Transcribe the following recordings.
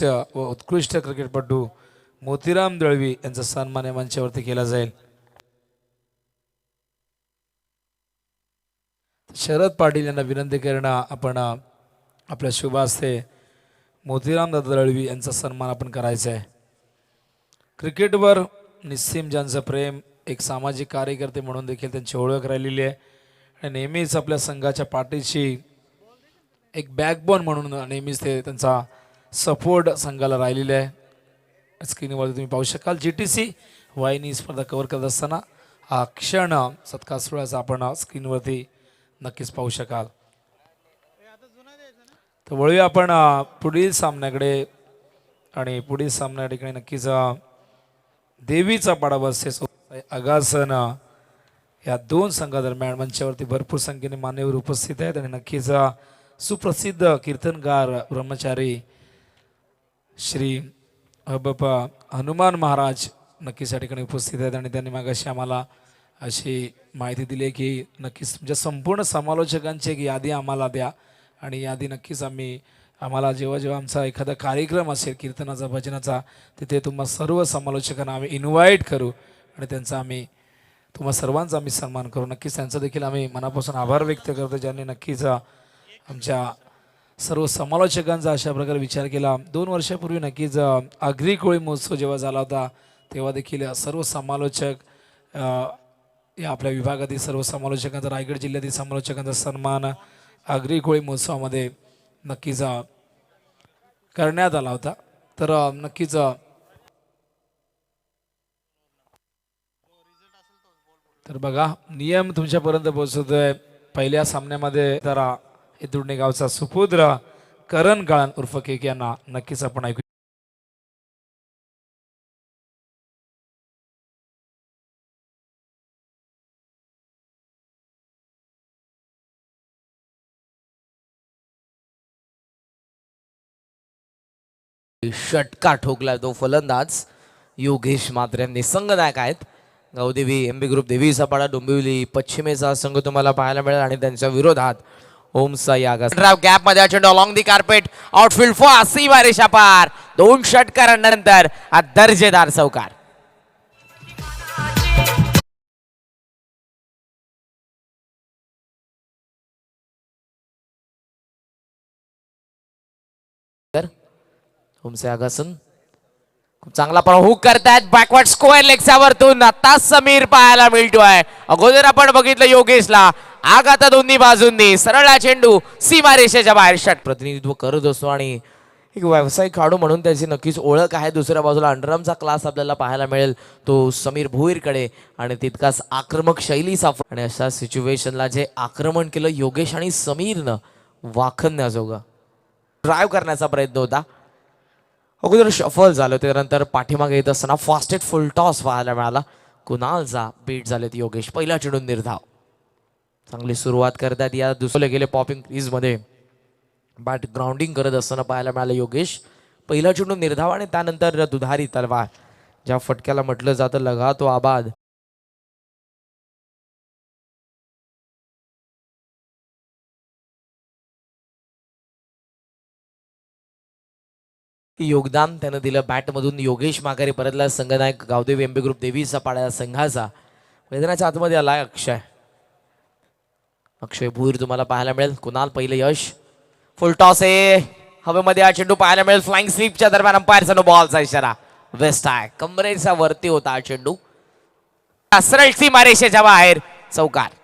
व उत्कृष्ट क्रिकेटपटू मोतीराम दळवी यांचा सन्मान या मंचावरती केला जाईल। शरद पाटील यांना विनंती करणं आपण आपल्या शुभ हस्ते मोतीराम दादा दळवी यांचा सन्मान आपण करायचा आहे। क्रिकेटवर निस्सीम ज्यांचं प्रेम, एक सामाजिक कार्यकर्ते म्हणून देखील त्यांची ओळख राहिलेली आहे आणि नेहमीच आपल्या संघाच्या पाठीशी एक बॅकबोन म्हणून नेहमीच ते त्यांचा सपोर्ट संघाला राहिलेला आहे। स्क्रीनवरती तुम्ही पाहू शकाल GTC वाहिनी स्पर्धा कव्हर करत असताना हा क्षण सत्कार सोहळ्याचा आपण स्क्रीनवरती नक्कीच पाहू शकाल। तर वळूया आपण पुढील सामन्याकडे आणि पुढील सामन्या ठिकाणी नक्कीच देवीचा पाडा वर्सेस अगासन या दोन संघादरम्यान मंचावरती भरपूर संख्येने मान्यवर उपस्थित आहेत आणि नक्कीच सुप्रसिद्ध कीर्तनकार ब्रह्मचारी श्री बाप्पा हनुमान महाराज नक्कीच या ठिकाणी उपस्थित आहेत आणि त्यांनी मागाशी आम्हाला अशी माहिती दिली आहे की नक्कीच तुमच्या संपूर्ण समालोचकांची एक यादी आम्हाला द्या आणि यादी नक्कीच आम्हाला जेव्हा आमचा एखादा कार्यक्रम असेल कीर्तनाचा भजनाचा तिथे तुम्हा सर्व समालोचकांना आम्ही इन्व्हाइट करू आणि त्यांचा आम्ही तुम्हा सर्वांचा आम्ही सन्मान करू। नक्कीच त्यांचा देखील आम्ही मनापासून आभार व्यक्त करतो ज्यांनी नक्कीच आमच्या सर्व समालोचकांचा अशा प्रकारे विचार केला। 2 वर्षापूर्वी नक्कीच आगरी कोळी महोत्सव जेव्हा झाला होता तेव्हा देखील सर्व समालोचक या आपल्या विभागातील सर्व समालोचकांचा, रायगड जिल्ह्यातील समालोचकांचा सन्मान आगरी कोळी महोत्सवामध्ये नक्कीच करण्यात आला होता। तर नक्कीच तर बघा नियम तुमच्यापर्यंत पोहोचवतोय। पहिल्या सामन्यामध्ये तर इतुर्णे गावचा सुपुत्र करण गाळण उर्फ केके यांना नक्कीच आपण ऐकू। षटकार ठोकला तो फलंदाज योगेश मात्र निसंगनायक आहेत। गावदेवी MB ग्रुप देवी सपाडा डोंबिवली पश्चिमेचा संघ तुम्हाला पाहायला मिळेल आणि त्यांच्या विरोधात ओमसा यागा ड्राइव गॅप मध्ये चेंडू along the carpet outfield four सीमा रेषा पार 2 षटकारानंतर हा दर्जेदार चौकार। ओमसा यागासन खूप चांगला पण हुक करतायत बॅकवर्ड स्क्वेअर लेगच्या वरतून आता समीर पाहायला मिळतोय। अगोदर आपण बघितलं योगेशला, आग आता दोन्ही बाजूंनी सरळा चेंडू सीमा रेषेच्या बाहेर षट प्रतिनिधित्व करत असतो आणि एक व्यावसायिक खेळाडू म्हणून त्याची नक्कीच ओळख आहे। दुसऱ्या बाजूला अंडरआर्मचा क्लास आपल्याला पाहायला मिळेल तो समीर भोईरकडे आणि तितकाच आक्रमक शैली सापड आणि अशा सिच्युएशनला जे आक्रमण केलं योगेश आणि समीरनं वाखण्याजोगं ड्राइव्ह करण्याचा प्रयत्न होता। अगोदर शफल झालं त्यानंतर पाठीमागे येत असताना फास्टेस्ट फुल टॉस पाहायला मिळाला। कुणालचा बीट झालेत योगेश, पहिला चेंडू निर्धाव। चांगली सुरुवात करतात या दुसरे गेले पॉपिंग क्रीज मध्ये बॅट ग्राउंडिंग करत असताना पाहायला मिळालं योगेश, पहिला चेंडू निर्धाव आणि त्यानंतर दुधारी तलवार ज्या फटक्याला म्हटलं जातं लगा तो आबाद। योगदान त्यानं दिलं बॅटमधून योगेश माघारी परतला। संघनायक गावदेवी MB ग्रुप देवी सपाडा संघाचा मैदानाच्या आतमध्ये आलाय अक्षय भूर तुम्हाला पाहायला मिळेल। कुणाल पहिलं यश, फुल टॉस आहे हवेमध्ये हा चेंडू पाहायला मिळेल। फ्लाइंग स्वीपच्या दरम्यान अंपायरचा नो बॉलचा इशारा वेस्ट आहे, कमरेचा वरती होता हा चेंडू सरळ सीमा रेषेच्या बाहेर चौकार।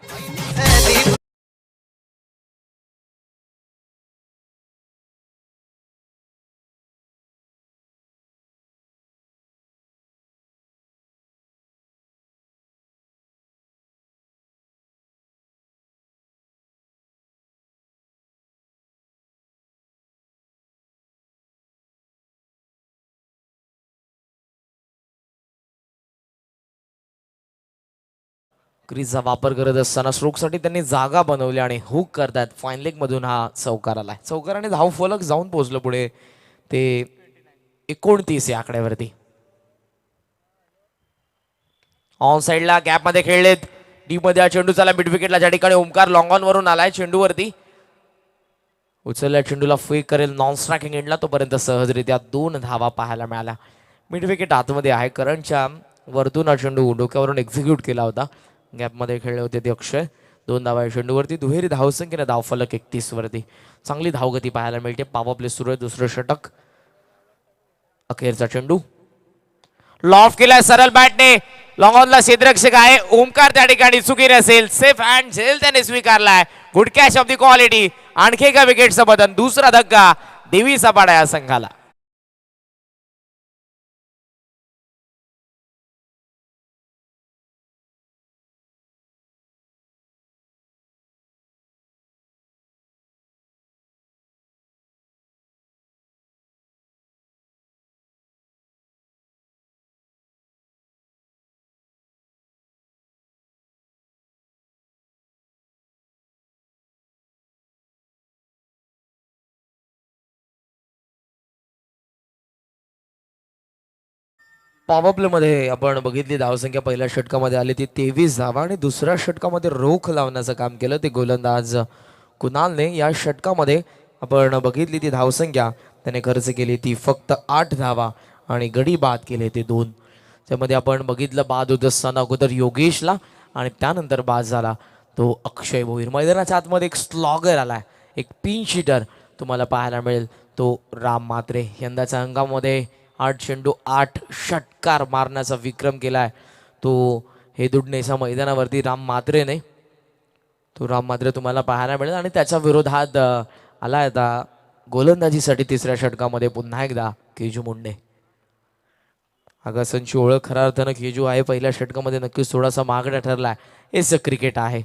क्रीजचा वापर करत असताना स्ट्रोकसाठी त्यांनी जागा बनवली आणि हुक करतात फाईन लेग मधून हा चौकार आलाय। चौकाराने धाव फलक जाऊन पोहोचलं पुढे ते 29 या आकड्यावरती। ऑन साइडला गॅप मध्ये खेळलेत डीप मध्ये हा चेंडू चाला मिड विकेटला ज्या ठिकाणी ओमकार लॉंग ऑन वरून आलाय चेंडूवरती उचलल्या चेंडूला फेक करेल नॉन स्ट्रायकिंग एंडला, तोपर्यंत सहजरित्या 2 धावा पाहायला मिळाल्या. मिड विकेट आतमध्ये आहे. करणच्या वरतून हा चेंडू डोक्यावरून एक्झिक्यूट केला होता. गॅपमध्ये खेळले होते ते अक्षय. 2 धावा या चेंडूवरती. दुहेरी धावसंख्येने धावफलक 31 वरती. चांगली धावगती पाहायला मिळते. पॉवर प्ले सुरू आहे. दुसरं षटक. अखेरचा चेंडू लॉफ केलाय सरळ बॅटने. लॉंग ऑनला क्षेत्ररक्षक आहे ओमकार, त्या ठिकाणी चुकी नसेल. सेफ हँड झेल त्याने स्वीकारलाय. Good catch of the quality. आणखी एका विकेटचं बदल. दुसरा धक्का देवीचा पाडा या संघाला. पॉवर प्ले मध्ये आपण बघितली धावसंख्या पहिल्या षटकामध्ये आली ती 23 धावा आणि दुसऱ्या षटकामध्ये रोख लावण्याचं काम केलं ते गोलंदाज कुणालने. या षटकामध्ये आपण बघितली ती धावसंख्या त्याने खर्च केली ती फक्त 8 धावा आणि गडी बाद केले ते 2. त्यामध्ये आपण बघितलं बाद होत असताना अगोदर योगेशला आणि त्यानंतर बाद झाला तो अक्षय भोईर. मैदानाच्या आतमध्ये एक स्लॉगर आलाय, एक पिन शीटर तुम्हाला पाहायला मिळेल तो राम म्हात्रे. यंदाच्या हंगामामध्ये 8 चेंडू 8 षटकार मारण्याचा विक्रम केलाय तो हे दुडणेच्या मैदानावरती राम म्हात्रेने. तो राम म्हात्रे तुम्हाला पाहायला मिळेल आणि त्याच्या विरोधात आला आता गोलंदाजीसाठी तिसऱ्या षटकामध्ये पुन्हा एकदा केजू मुंडे. आगासनची ओळख खऱ्या अर्थानं केजू आहे. पहिल्या षटकामध्ये नक्कीच थोडासा महागडा ठरलाय. हेच क्रिकेट आहे.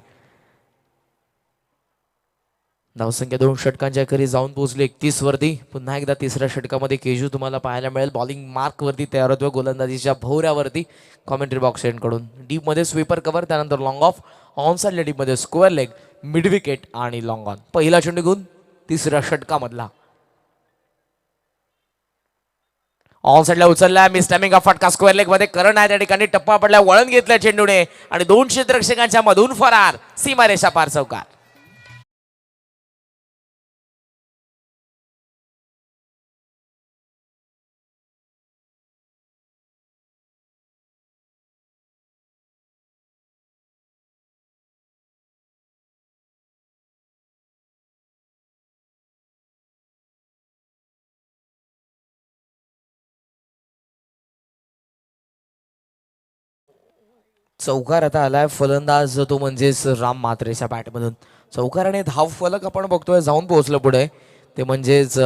धावसंख्या 2 षटकांच्या अखेरी जाऊन पोहोचली 31 वरती. पुन्हा एकदा तिसऱ्या षटकामध्ये केजू तुम्हाला पाहायला मिळेल. बॉलिंग मार्क वरती तयार होतो गोलंदाजीच्या भोवऱ्यावरती कॉमेंट्री बॉक्स एंड कडून. डीप मध्ये स्वीपर कव्हर, त्यानंतर लॉंग ऑफ. ऑन साइडला डीप मध्ये स्क्वेअर लेग, मिड विकेट आणि लॉंग ऑन. पहिला चेंडू घेऊन तिसऱ्या षटकामधला ऑन साइडला उचलला मिस टायमिंग फटका स्क्वेअर लेग मध्ये. करण आहे त्या ठिकाणी टप्पा पडला, वळण घेतलं चेंडूने आणि 2 क्षेत्ररक्षकांच्या मधून फरार. सीमारेषा पार चौकार. चौकार आता आलाय फलंदाज तो म्हणजेच राम म्हात्रेच्या बॅटमधून. चौकार आणि धाव फलक आपण बघतोय जाऊन पोहोचलं पुढे ते म्हणजेच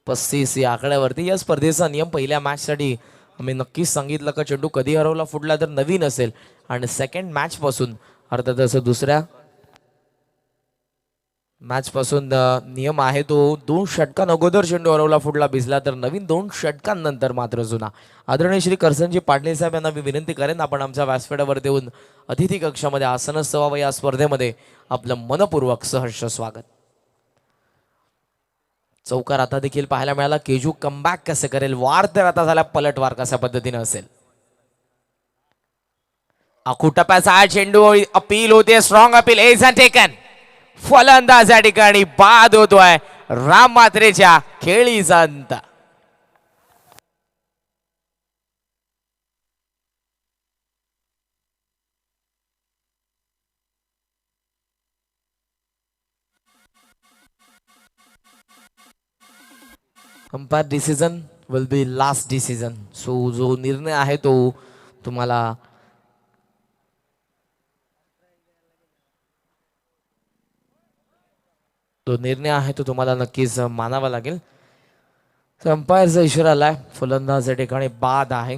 35 या आकड्यावरती. या स्पर्धेचा नियम पहिल्या मॅच साठी आम्ही नक्कीच सांगितलं का चेंडू कधी हरवला फुटला तर नवीन असेल आणि सेकंड मॅच पासून अर्थातच दुसऱ्या मॅच पासून नियम आहे तो 2 षटकां अगोदर चेंडू हरवला फुटला भिजला तर नवीन, 2 षटकांनंतर मात्र जुना. आदरणीय श्री करसनजी पाटील साहेब यांना मी विनंती करेन आपण आमच्या व्यासपीठावर देऊन अतिथी कक्षामध्ये आसनस्थ व्हावं. या स्पर्धेमध्ये आपलं मनपूर्वक सहर्ष स्वागत. चौकार आता देखील पाहायला मिळाला. केजू कमबॅक कसं करेल, वार तर आता झाला, पलटवार कशा पद्धतीने असेल. टप्प्याचा हा चेंडू अपील होते, स्ट्रॉंग अपील इज टेकन. फलंदाज या ठिकाणी बाद होतोय. राम म्हात्रेच्या खेळीचा अंत. Umpire decision will be last decision. So जो निर्णय आहे तो तुम्हाला नक्कीच मानावा लागेल. अंपायरचा इशारा आलाय. फलंदाज या ठिकाणी बाद आहे.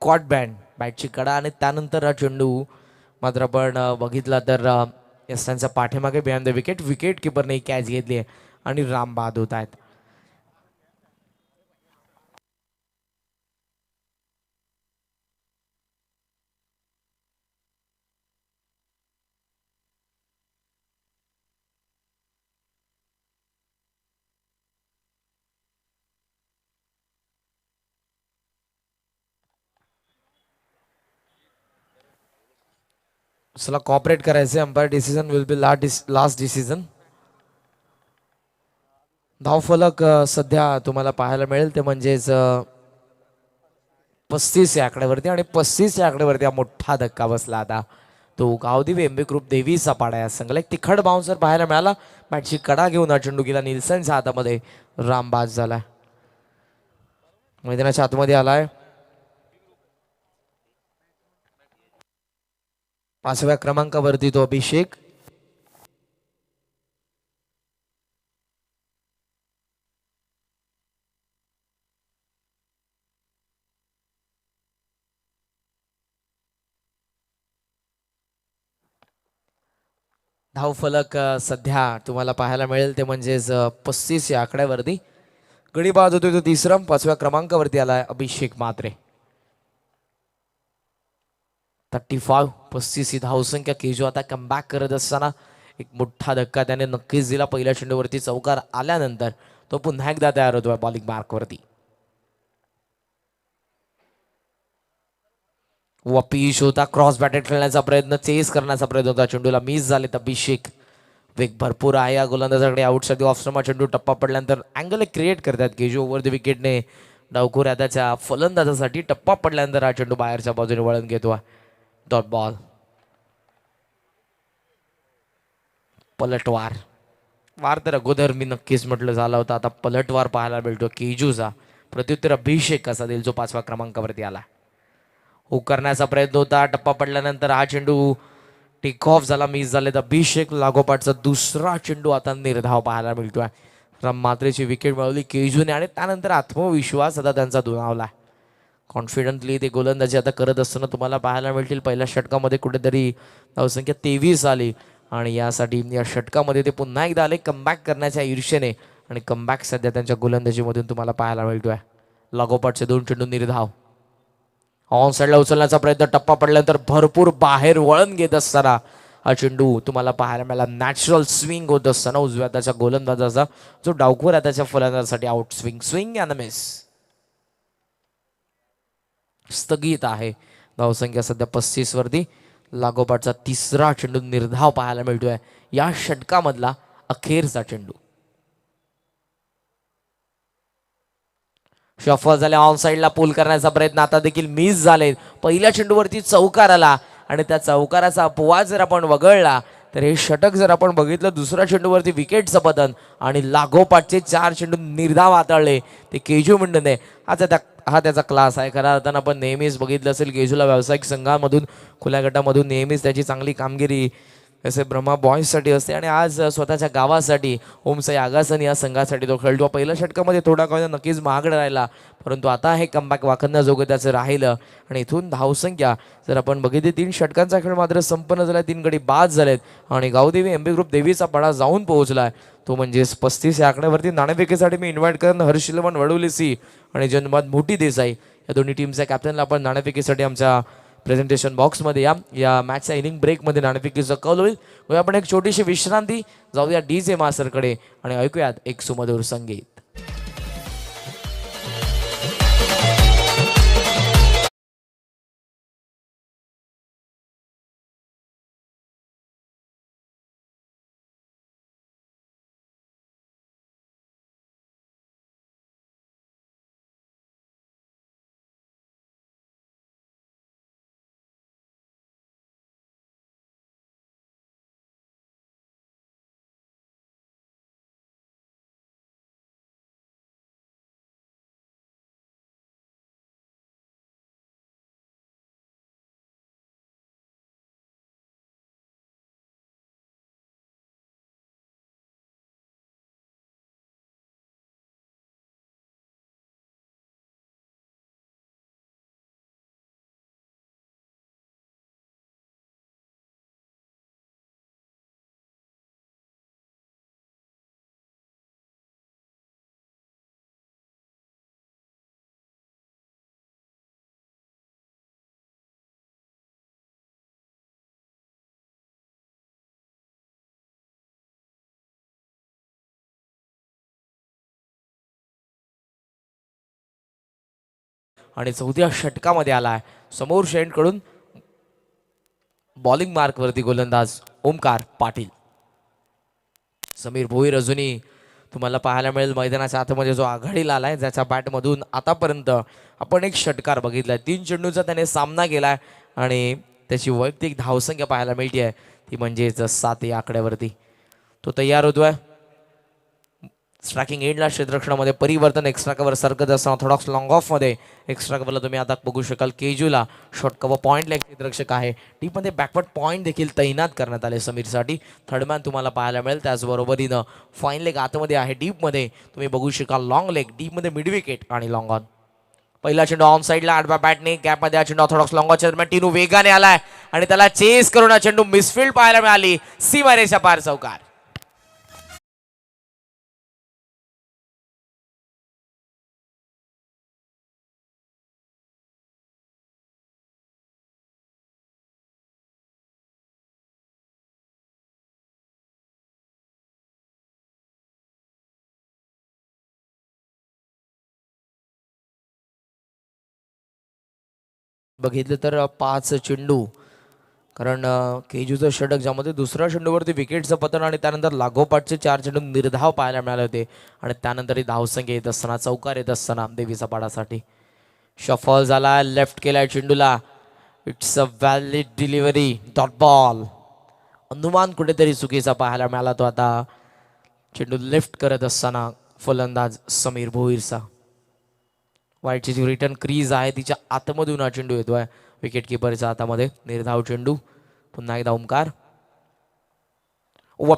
कॉट बँड बॅटची कडा आणि त्यानंतर हा चेंडू मात्र आपण बघितला तर त्यांच्या पाठीमागे बिहाइंड द विकेट. विकेट किपरने कॅच घेतली आहे आणि राम बाद होत आहेत. चला कॉपरेट करायचे. Umpire decision will be last decision. धावफलक सध्या तुम्हाला पाहायला मिळेल ते म्हणजेच 35 या आकड्यावरती आणि 35 या आकड्यावरती हा मोठा धक्का बसला. आता तो गावदेवी एमबी ग्रुप देवीचा पाडा या संघाला एक तिखट बाउन्सर पाहायला मिळाला. बॅटची कडा घेऊन हा चेंडू गेला निल्सनच्या हातामध्ये. रामबाज झालाय. मैदानाच्या आतमध्ये आलाय. 5व्या क्रमांकावरती तो अभिषेक. धावफलक सध्या तुम्हाला पाहायला मिळेल ते म्हणजेच 35 या आकड्यावरती. गडी बाद होतोय तो तिसरा. 5व्या क्रमांकावरती आलाय अभिषेक मात्रे. 35 ही धावसंख्या. केजू आता कमबॅक करत असताना एक मोठा धक्का त्याने नक्कीच दिला. पहिल्या चेंडूवरती चौकार आल्यानंतर तो पुन्हा एकदा तयार होतोय बॉलिंग मार्कवरती. वपीश होता. क्रॉस बॅटेड खेळण्याचा प्रयत्न, चेस करण्याचा प्रयत्न होता. चेंडूला मिस झाले. अभिषेक वेग भरपूर आहे या गोलंदाजाकडे. आउटसाठी ऑफ स्टंपा चेंडू टप्पा पडल्यानंतर अँगल क्रिएट करतात केजू. ओव्हर द विकेटने डावखोर त्याच्या फलंदाजासाठी टप्पा पडल्यानंतर हा चेंडू बाहेरच्या बाजूने वळण घेतो. Dot ball. पलटवार. वार तर अगोदर मी नक्कीच म्हटलं झाला होता. आता पलटवार पाहायला मिळतो केजूचा. प्रत्युत्तर अभिषेक कसा देईल जो 5व्या क्रमांकावरती आला. हुक करण्याचा प्रयत्न होता. टप्पा पडल्यानंतर हा चेंडू टेक ऑफ झाला. मिस झाले. तर अभिषेक लागोपाठचा दुसरा चेंडू आता निर्धाव पाहायला मिळतोय. राम मात्रेची विकेट मिळवली केजूने आणि त्यानंतर आत्मविश्वास आता त्यांचा दुणावला. कॉन्फिडंटली ते गोलंदाजी आता करत असताना तुम्हाला पाहायला मिळतील. पहिल्या षटकामध्ये कुठेतरी धावसंख्या 23 आली आणि यासाठी या षटकामध्ये ते पुन्हा एकदा आले कमबॅक करण्याच्या ईर्षेने. आणि कमबॅक सध्या त्यांच्या गोलंदाजीमधून तुम्हाला पाहायला मिळतोय. लागोपाठचे 2 चेंडू निर्धाव. ऑन साईडला उचलण्याचा प्रयत्न. टप्पा पडल्यानंतर भरपूर बाहेर वळण घेत असताना हा चेंडू तुम्हाला पाहायला मिळाला. नॅचरल स्विंग होत असताना उजव्या त्याच्या गोलंदाजाचा जो डावखोर आहे त्याच्या फलंदाजासाठी out swing. Swing and miss. स्थगित आहे. धावसंख्या सध्या 35 वरती. लागोपाठचा तिसरा चेंडू निर्धाव पाहायला मिळतोय. या षटकामधला अखेरचा चेंडू. शफल झाले. ऑन साईडला पूल करण्याचा प्रयत्न आता देखील मिस झाले. पहिल्या चेंडूवरती चौकार आला आणि त्या चौकाराचा अपवाद जर आपण वगळला तर हे षटक जर आपण बघितलं दुसऱ्या चेंडूवरती विकेटचं पतन आणि लागोपाठचे 4 चेंडू निर्धाव हाताळले ते केजू मिंडने. हा त्याचा क्लास आहे. खऱ्या अर्थानं आपण नेहमीच बघितलं असेल केजूला व्यावसायिक संघामधून खुल्या गटामधून नेहमीच त्याची चांगली कामगिरी असे ब्रह्मा बॉयजसाठी असते आणि आज स्वतःच्या गावासाठी ओमसाई आगासन या संघासाठी तो खेळतो. पहिल्या षटकामध्ये थोडा काळ नक्कीच महागडा राहिला परंतु आता हे कमबॅक वाखण्याजोगं त्याचं राहिलं. आणि इथून धावसंख्या जर आपण बघितली 3 षटकांचा खेळ मात्र संपन्न झाला. 3 गडी बाद झालेत आणि गावदेवी एमबी ग्रुप देवीचा पाडा जाऊन पोहोचलाय तो म्हणजेच 35 या आकड्यावरती. नाणेफेकीसाठी मी इन्व्हाइट करेन हर्षिलवन वडवलीसी आणि जनमाद मोठी देसाई या दोन्ही टीमच्या कॅप्टनला आपण नाणेफेकीसाठी आमच्या प्रेझेंटेशन बॉक्समध्ये या मॅचच्या इनिंग ब्रेकमध्ये नाणेफेकीचं कौल होईल. आपण एक छोटीशी विश्रांती जाऊया DJ मास्टरकडे आणि ऐकूयात एक सुमधुर संगीत. आणि 4थ्या षटकामध्ये आलाय समोर शेंडकडून बॉलिंग मार्कवरती गोलंदाज ओमकार पाटील. समीर भोईर अजूनही तुम्हाला पाहायला मिळेल मैदानाच्या आतमध्ये जो आघाडीला आलाय, ज्याच्या बॅटमधून आतापर्यंत आपण एक षटकार बघितलाय. 3 चेंडूचा त्याने सामना केलाय आणि त्याची वैयक्तिक धावसंख्या पाहायला मिळते आहे ती म्हणजेच 7 या आकड्यावरती. तो तयार होतोय. स्ट्रायकिंग एंडला क्षेत्ररक्षणामध्ये परिवर्तन, एक्स्ट्रा कव्हर सरकत असताना थोडासा लॉंग ऑफमध्ये एक्स्ट्रा कव्हरला तुम्ही आता बघू शकाल केजूला शॉर्ट कव्हर पॉईंटला एक क्षेत्ररक्षक आहे. टीममध्ये बॅकवर्ड पॉईंट देखील तैनात करण्यात आले समीरसाठी. थर्डमॅन तुम्हाला पाहायला मिळेल. त्याचबरोबरीनं फाईन लेग आतमध्ये आहे. डीपमध्ये तुम्ही बघू शकाल लॉंग लेग, डीपमध्ये मिड विकेट आणि लॉंग ऑन. पहिला चेंडू ऑन साईडला आडव्या बॅटने गॅपमध्ये हा चेंडू थोडासा लॉंगच्या दरम्यान टिनू वेगाने आलाय आणि त्याला चेस करून हा चेंडू मिसफिल्ड पाहायला मिळाली. सीमारेषा पार चौकार. बघितलं तर 5 चेंडू, कारण केजूचं षटक ज्यामध्ये दुसऱ्या चेंडूवरती विकेटचं पतन आणि त्यानंतर लागोपाठचे 4 चेंडू निर्धाव पाहायला मिळाले होते आणि त्यानंतर ही धावसंख्या येत असताना चौकार येत असताना देवीचा पाडासाठी शफल झाला. लेफ्ट केलाय चेंडूला. It's a valid delivery, dot ball. अनुमान कुठेतरी चुकीचा पाहायला मिळाला तो आता चेंडू लेफ्ट करत असताना फलंदाज समीर भोईरचा. वाईटची जी रिटर्न क्रीज आहे तिच्या आतमधून हा चेंडू येतोय विकेट किपरच्या हातामध्ये. निर्धाव चेंडू. पुन्हा एकदा ओमकार.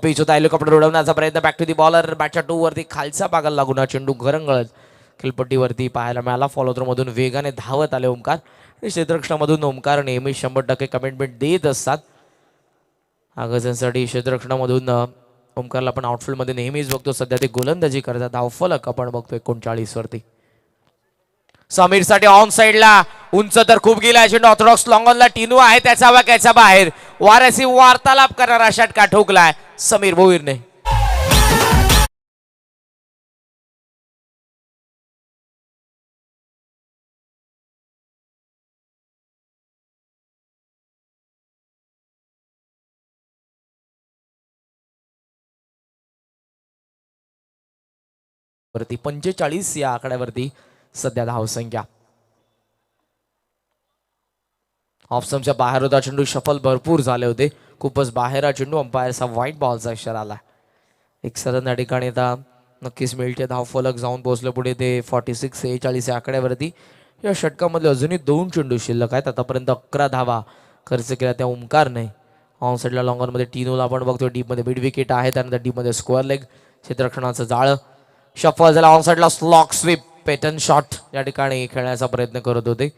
पिच होता. हेलिकॉप्टर उडवण्याचा प्रयत्न. Back to the bowler. बॅटच्या 2 वरती खालच्या भागाला लागून हा चेंडू घरंगळत खेळपट्टीवरती पाहायला मिळाला. फॉलो थ्रो मधून वेगाने धावत आले ओमकार. आणि क्षेत्ररक्षणामधून ओमकार नेहमी 100% कमिटमेंट देत असतात. आगजांसाठी क्षेत्ररक्षणामधून ओमकारला आपण आउटफील्डमध्ये नेहमीच बघतो. सध्या ते गोलंदाजी करतात. धावफलक आपण बघतोय 39 वरती. समीरसाठी ऑन साईडला उंच तर खूप गेला चेंडू. ऑर्थोडॉक्स लॉंगॉनला टिनू आहे त्याच्या वाक्याच्या बाहेर. वाऱ्याशी वार्तालाप करणारा षटकार ठोकलाय समीर भोईरने. वरती 45 या आकड्यावरती सध्या धावसंख्या. ऑफस्टंपच्या बाहेर होता चेंडू. शफल भरपूर झाले होते. खूपच बाहेर हा चेंडू. अंपायरचा व्हाईट बॉलचा इशारा आला. एक सदन या ठिकाणी आता नक्कीच मिळते. धावफलक जाऊन पोहोचलं पुढे ते 46-46 या आकड्यावरती. या षटकामध्ये अजूनही 2 चेंडू शिल्लक आहेत. आतापर्यंत 11 धावा खर्च केला त्या ओमकारने. ऑन साईडला लॉंगरमध्ये टिनूला आपण बघतो. डीपमध्ये मिड विकेट आहे. त्यानंतर डीपमध्ये स्क्वेअर लेग. क्षेत्ररक्षणाचं जाळं. शफल झाला. ऑन साईडला स्लॉक स्वीप पॅटर्न शॉट या ठिकाणी खेळण्याचा प्रयत्न करत होते.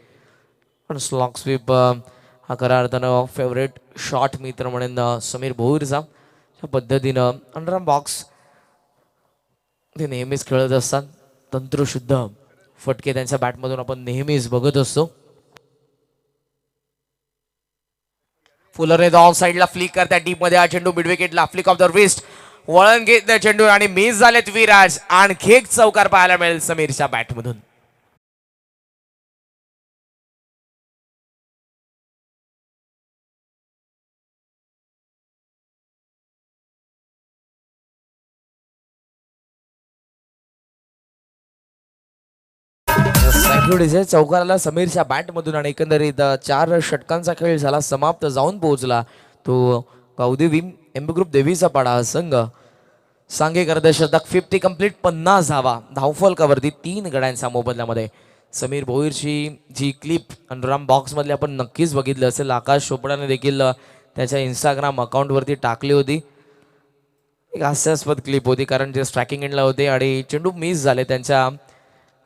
पण स्लॉक स्वीप हा खऱ्या अर्थानं फेवरेट शॉट मी तर म्हणेन समीर भोईरचा. त्या पद्धतीनं अंडरआर्म बॉक्स ते नेहमीच खेळत असतात. तंत्रशुद्ध फटके त्यांच्या बॅटमधून आपण नेहमीच बघत असतो. फुलरने ऑन साईडला फ्लिक करतात. डीपमध्ये हा चेंडू मिड विकेटला. Flick of the wrist. वळण घेत चेंडू आणि मिस झालेत विराज. आणखी एक चौकार पाहायला मिळेल समीरच्या बॅटमधून. चौकाराला समीरच्या बॅटमधून आणि एकंदरीत 4 षटकांचा खेळ झाला. समाप्त जाऊन पोहोचला तो गावदेवी एम्बे ग्रुप देवीचा पाडा संघ. सांगे करत शतक 50 कंप्लीट. 50 धावा धावफलकावरती 3 गड्यांच्या मोबदल्यामध्ये. समीर भोईरची जी क्लिप अंडरआर्म बॉक्स मधली आपण नक्कीच बघितलं असेल. आकाश चोपडाने देखील त्याच्या इंस्टाग्राम अकाउंटवरती टाकली होती. एक हास्यास्पद क्लिप होती कारण जे स्ट्रायकिंग एंडला होते आणि चेंडू मिस झाले. त्यांच्या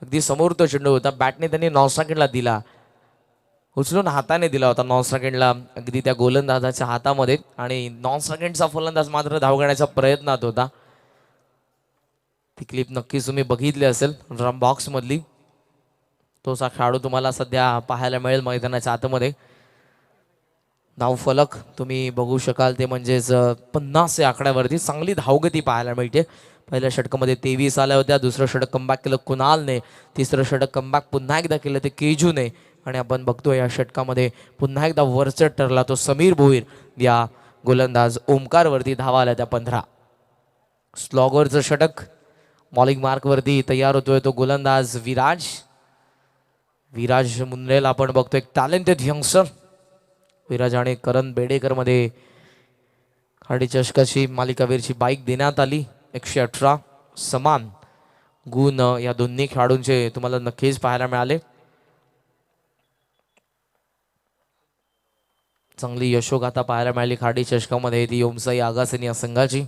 अगदी समोर तो चेंडू होता. बॅटने त्यांनी नॉन स्ट्रायकिंगला दिला. उचलून हाताने दिला होता नॉन स्ट्रायकिंगला अगदी त्या गोलंदाजाच्या हातामध्ये. आणि नॉन स्ट्रायकिंगचा फलंदाज मात्र धाव घेण्याच्या प्रयत्नात होता. ती क्लिप नक्कीच तुम्ही बघितली असेल ड्रम बॉक्स मधली. तोचा खेळाडू तुम्हाला सध्या पाहायला मिळेल मैदानाच्या आतमध्ये. धावफलक तुम्ही बघू शकाल ते म्हणजेच 50 या आकड्यावरती चांगली धावगती पाहायला मिळते. पहिल्या षटकामध्ये 23 आल्या होत्या. दुसरं षटक कमबॅक केलं कुणालने. तिसरं षटक कमबॅक पुन्हा एकदा केलं ते केजूने. आणि आपण बघतोय या षटकामध्ये पुन्हा एकदा वरचढ ठरला तो समीर भोईर. या गोलंदाज ओमकारवरती धावा आल्या त्या 15. स्लॉगवरचं षटक बॉलिंग मार्कवरती तयार होतोय तो गोलंदाज विराज मुंद्रेल आपण बघतो, एक टॅलेंटेड यंगस्टर. विराज आणि करण बेडेकर मध्ये खाडी चषकाची मालिकावीरची बाईक देण्यात आली. 118 समान गुण या दोन्ही खेळाडूंचे तुम्हाला नक्कीच पाहायला मिळाले. चांगली यशोगाथा पाहायला मिळाली खाडी चषकामध्ये ती ओमसाई आगासेनी या संघाची.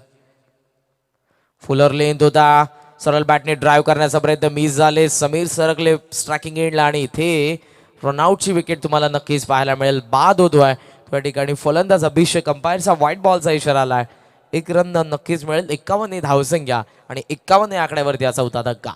फुलर लेंथ होता, सरळ बॅटने ड्राईव्ह करण्याचा प्रयत्न मिस झाले. समीर सरकले स्ट्रायकिंग एंडला आणि इथे रनआउटची विकेट तुम्हाला नक्कीच पाहायला मिळेल. बाद होतोय त्या ठिकाणी फलंदाज अभिषेक. अंपायरचा व्हाईट बॉलचा इशारा आलाय. 1 रन नक्कीच मिळेल. 51 धावसंख्या आणि 51 आकड्यावरती असा होता धक्का.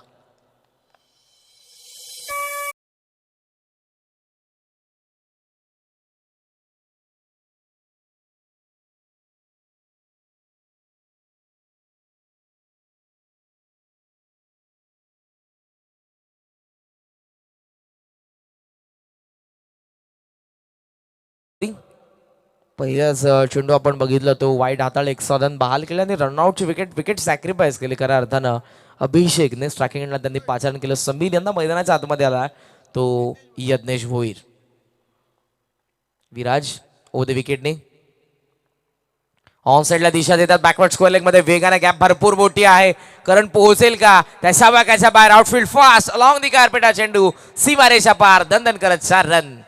पहिल्याच चेंडू आपण बघितलं तो वाईट हाताळ एक साधन बहाल केलं आणि रनआउटची विकेट सॅक्रिफाईस केली खऱ्या अर्थानं अभिषेकने. स्ट्रायकिंग एंडला त्यांनी पाचारण केलं. समीर यांना मैदानाच्या आतमध्ये आला तो यज्ञेश भोईर. विराज ओव्हर द विकेटने ऑन साईडला दिशा देतात. बॅकवर्ड स्क्वेअर लेग मध्ये वेगाने गॅप भरपूर मोठी आहे. करण पोहोचेल का त्या वाकाच्या बाहेर. आउटफील्ड फास्ट अलॉंग दी कार्पेटा चेंडू सीमारेषा पार दणदण करत 4 रन.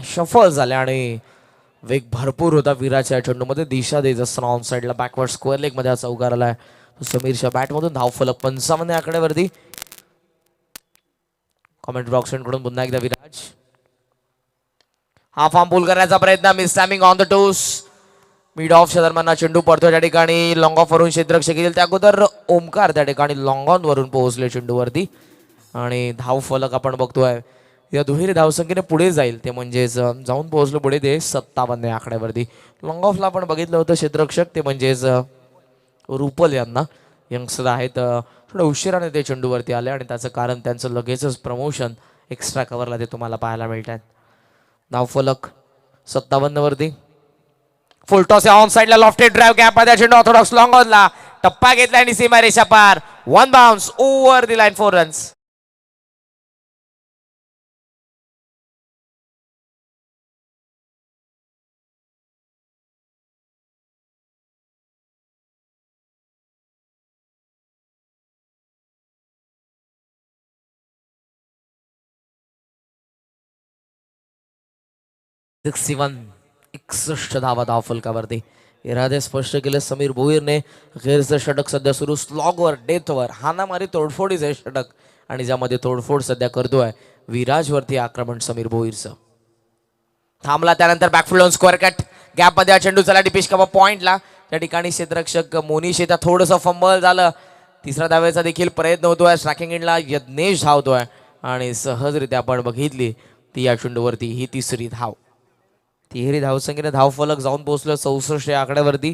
शफल झाले आणि वेग भरपूर होता विराच्या चेंडूमध्ये. दिशा देत असताना ऑन साईडला बॅकवर्ड स्क्वेअर लेग मध्ये हा चौकार आलाय. समीरच्या बॅटमधून धावफलक 55 आकड्यावरती. कॉमेंट बॉक्स कडून पुन्हा एकदा विराज हा फॉर्म पूल करण्याचा प्रयत्न. Miss timing on the toes. Mid ऑफच्या दरम्यान चेंडू पडतो त्या ठिकाणी. लॉंग ऑफ वरून क्षेत्ररक्षक येईल त्या अगोदर ओमकार त्या ठिकाणी लॉंग ऑन वरून पोहोचले चेंडूवरती आणि धाव फलक आपण बघतोय या दुहेरी धावसंख्येने पुढे जाईल. ते म्हणजेच जाऊन पोहोचलो पुढे ते 57 आकड्यावरती. लॉंग ऑफला आपण बघितलं होतं क्षेत्ररक्षक ते म्हणजेच रुपल यांना. यंगस्टर आहेत, थोडं उशिराने ते चेंडूवरती आले आणि त्याचं कारण त्यांचं लगेचच प्रमोशन एक्स्ट्रा कव्हरला ते तुम्हाला पाहायला मिळतात. धावफलक 57 वरती. फुलटॉस ऑन साइडला लॉफ्टेड ड्राइव्ह गॅप मध्ये चेंडू ऑर्थोडॉक्स लॉंग ऑनला टप्पा घेतला आणि सीमारेषा पार. 1 बाउन्स ओव्हर दी लाईन 4 रन्स. सिवन 61 धावा धावफलकावरती. इरादे स्पष्ट केले समीर भोईरने. अखेरचं षटक सध्या सुरू स्लॉगवर डेथवर हानामारी तोडफोडीचे षटक आणि ज्यामध्ये तोडफोड सध्या करतोय विराजवरती आक्रमण समीर भोईरचं. थांबला त्यानंतर बॅकफुल स्क्वेअर कट गॅप मध्ये चेंडू चला डिपिश कबा पॉइंटला. त्या ठिकाणी क्षेत्ररक्षक मोनिश येतात. थोडंसं फंबल झालं. तिसऱ्या धावेचा देखील प्रयत्न होतोय. स्ट्रायकिंग एंडला यज्ञेश धावतोय आणि सहजरित्या आपण बघितली ती या चेंडूवरती ही तिसरी धाव. तिहेरी धावसंख्येने धावफलक जाऊन पोहोचलं 64 आकड्यावरती.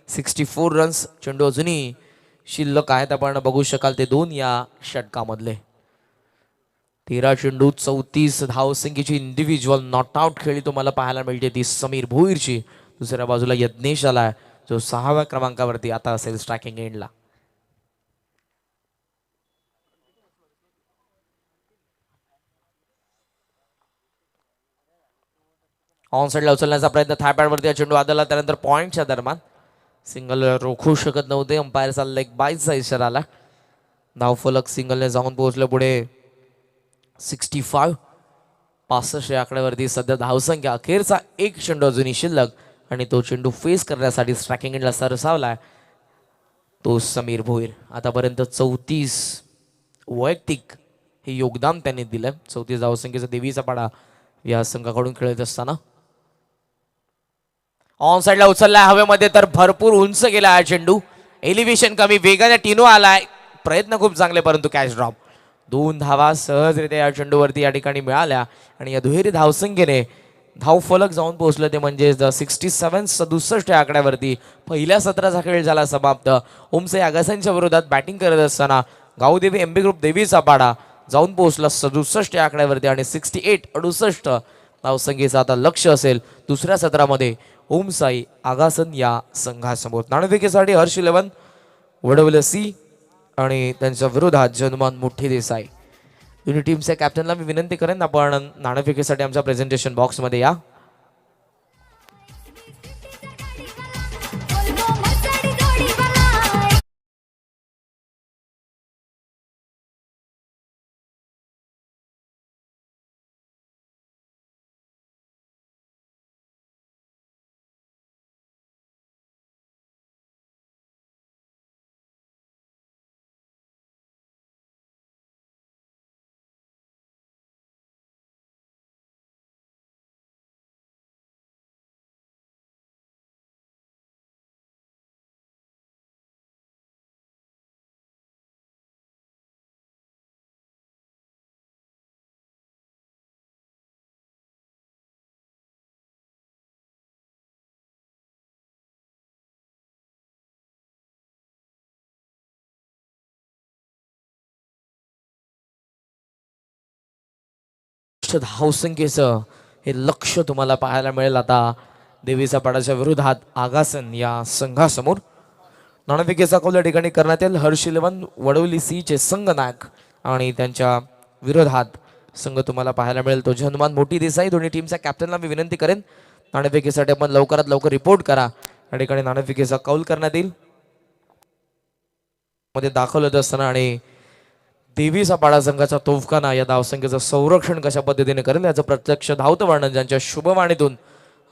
64 रन्स चेंडू अजूनही शिल्लक आहेत. आपण बघू शकाल ते 2 या षटकामधले. 13 चेंडू 34 धावसंख्येची इंडिव्हिज्युअल नॉट आउट खेळी तुम्हाला पाहायला मिळते ती समीर भोईरची. दुसऱ्या बाजूला यज्ञेश आलाय जो 6व्या क्रमांकावरती आता असेल स्ट्रायकिंग एंडला. ऑन साईडला उचलण्याचा प्रयत्न थायपॅडवरती चेंडू आदळला. त्यानंतर पॉईंटच्या दरम्यान सिंगल रोखू शकत नव्हते. अंपायरचा लेग बाईचा इशारा आला. धावफलक सिंगलने जाऊन पोहोचलं पुढे 65 आकड्यावरती सध्या धावसंख्या. अखेरचा एक चेंडू अजूनही शिल्लक आणि तो चेंडू फेस करण्यासाठी स्ट्रायकिंग एंडला सरसावलाय तो समीर भोईर. आतापर्यंत 34 वैयक्तिक हे योगदान त्यांनी दिलं. 34 धावसंख्येचा देवीचा पाडा या संघाकडून खेळत असताना. ऑन साइडला उचलला हवेमध्ये तर भरपूर उंच गेला हा चेंडू. एलिव्हेशन कमी वेगाने टिनो आलाय. प्रयत्न खूप चांगले परंतु कॅच ड्रॉप. 2 धावा सहजरित्या या चेंडूवरती या ठिकाणी मिळाल्या आणि या दुहेरी धावसंख्येने धावफलक जाऊन पोहोचलं ते म्हणजे 67 या आकड्यावरती पहिल्या सत्राचा खेळ झाला समाप्त. ओमसे आगासांच्या विरोधात बॅटिंग करत असताना गावदेवी एमबी ग्रुप देवीचा पाडा जाऊन पोहोचला 67 या आकड्यावरती आणि 68 धावसंख्येचं आता लक्ष असेल दुसऱ्या सत्रामध्ये ओमसाई आगासन या संघासमोर. नाणेफेकीसाठी हर्ष 11 वडवले सी आणि त्यांच्या विरोधात जनमान मोठी देसाई. दोन्ही टीमच्या कॅप्टनला मी विनंती करेन आपण नाणेफेकीसाठी आमच्या प्रेझेंटेशन बॉक्समध्ये या. धावसंख्येचं हे लक्ष तुम्हाला पाहायला मिळेल आता देवीचा पाडाच्या विरोधात आगासन या संघासमोर. नाणेफेकीचा कौल या ठिकाणी करण्यात येईल. हर्ष 11 वडवली सी चे संघनायक आणि त्यांच्या विरोधात संघ तुम्हाला पाहायला मिळेल तो हनुमान मोठी देसाई. दोन्ही टीमच्या कॅप्टनला मी विनंती करेन नाणेफेकीसाठी आपण लवकरात लवकर रिपोर्ट करा. या ठिकाणी नाणेफेकीचा कौल करण्यात येईल मध्ये दाखवलं असताना आणि देवीचा पाडा संघाचा तोफखाना या धावसंख्येचं संरक्षण कशा पद्धतीने करेल याचं प्रत्यक्ष धावतं वर्णन ज्यांच्या शुभवाणीतून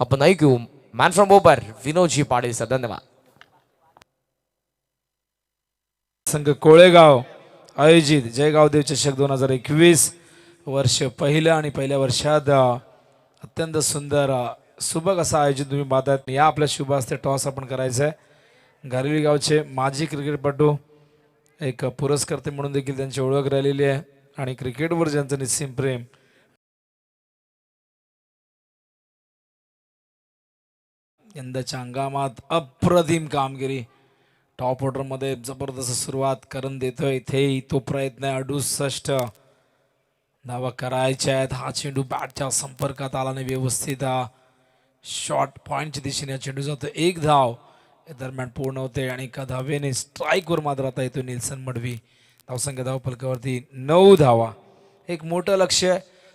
आपण ऐकू. मॅन फ्रॉम बोपर विनोदजी पाडेचा धन्यवाद. संघ कोळेगाव आयोजित जयगावदेव चषक 2021 वर्ष पहिलं आणि पहिल्या वर्षात अत्यंत सुंदर सुबक असा आयोजित तुम्ही पाहतात. या आपल्या शुभ हस्ते टॉस आपण करायचं आहे. गारवी गावचे माजी क्रिकेटपटू एक पुरस्कर्ते म्हणून देखील त्यांची ओळख राहिलेली आहे आणि क्रिकेटवर ज्यांचं निस्सीम प्रेम यंदाच्या हंगामात अप्रतिम कामगिरी. टॉप ऑर्डर मध्ये जबरदस्त सुरुवात करून देतोय. इथेही तो प्रयत्न आहे. 68 धावा करायच्या आहेत. हा चेंडू बॅटच्या संपर्कात आला नाही व्यवस्थित. शॉर्ट पॉइंटच्या दिशेने चेंडू जातो. एक धाव दरम्यान पूर्ण होते आणि एका धावेने स्ट्राईकवर मात्र आता येतो निल्सन मडवी. धावसंख्या धावफलकावरती 9 धावा. एक मोठं लक्ष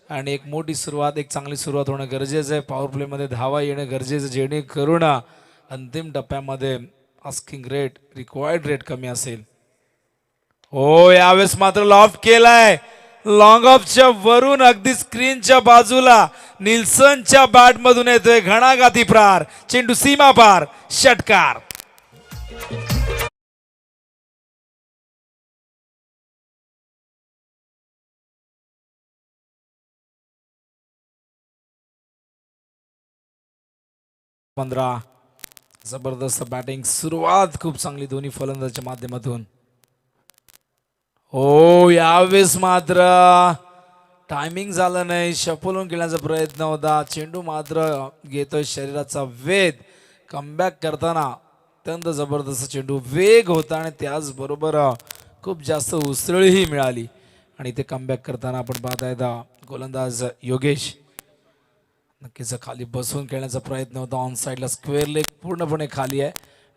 आणि एक मोठी सुरुवात, एक चांगली सुरुवात होणं गरजेचं आहे. पॉवर प्लेमध्ये धावा येणं गरजेचं जेणेकरून अंतिम टप्प्यामध्ये आस्किंग रेट रिक्वायर्ड रेट कमी असेल. हो यावेळेस मात्र लॉफ्ट केलाय. लॉंग ऑफच्या वरून अगदी स्क्रीनच्या बाजूला निल्सनच्या बॅट मधून येतोय घणाघाती प्रहार. चेंडू सीमा पार षटकार. जबरदस्त बॅटिंग सुरुवात खूप चांगली दोन्ही फलंदाजाच्या माध्यमातून. हो यावेळेस मात्र टायमिंग झालं नाही. शफलून खेळण्याचा प्रयत्न होता. चेंडू मात्र घेतोय शरीराचा वेध. कमबॅक करताना अत्यंत जबरदस्त चेंडू वेग होता आणि त्याचबरोबर खूप जास्त उसळीही मिळाली आणि ते कमबॅक करताना आपण पाहतायत गोलंदाज योगेश नक्कीच खाली बसून खेळण्याचा प्रयत्न होता. ऑन साईडला स्क्वेअर लेग पूर्णपणे खाली आहे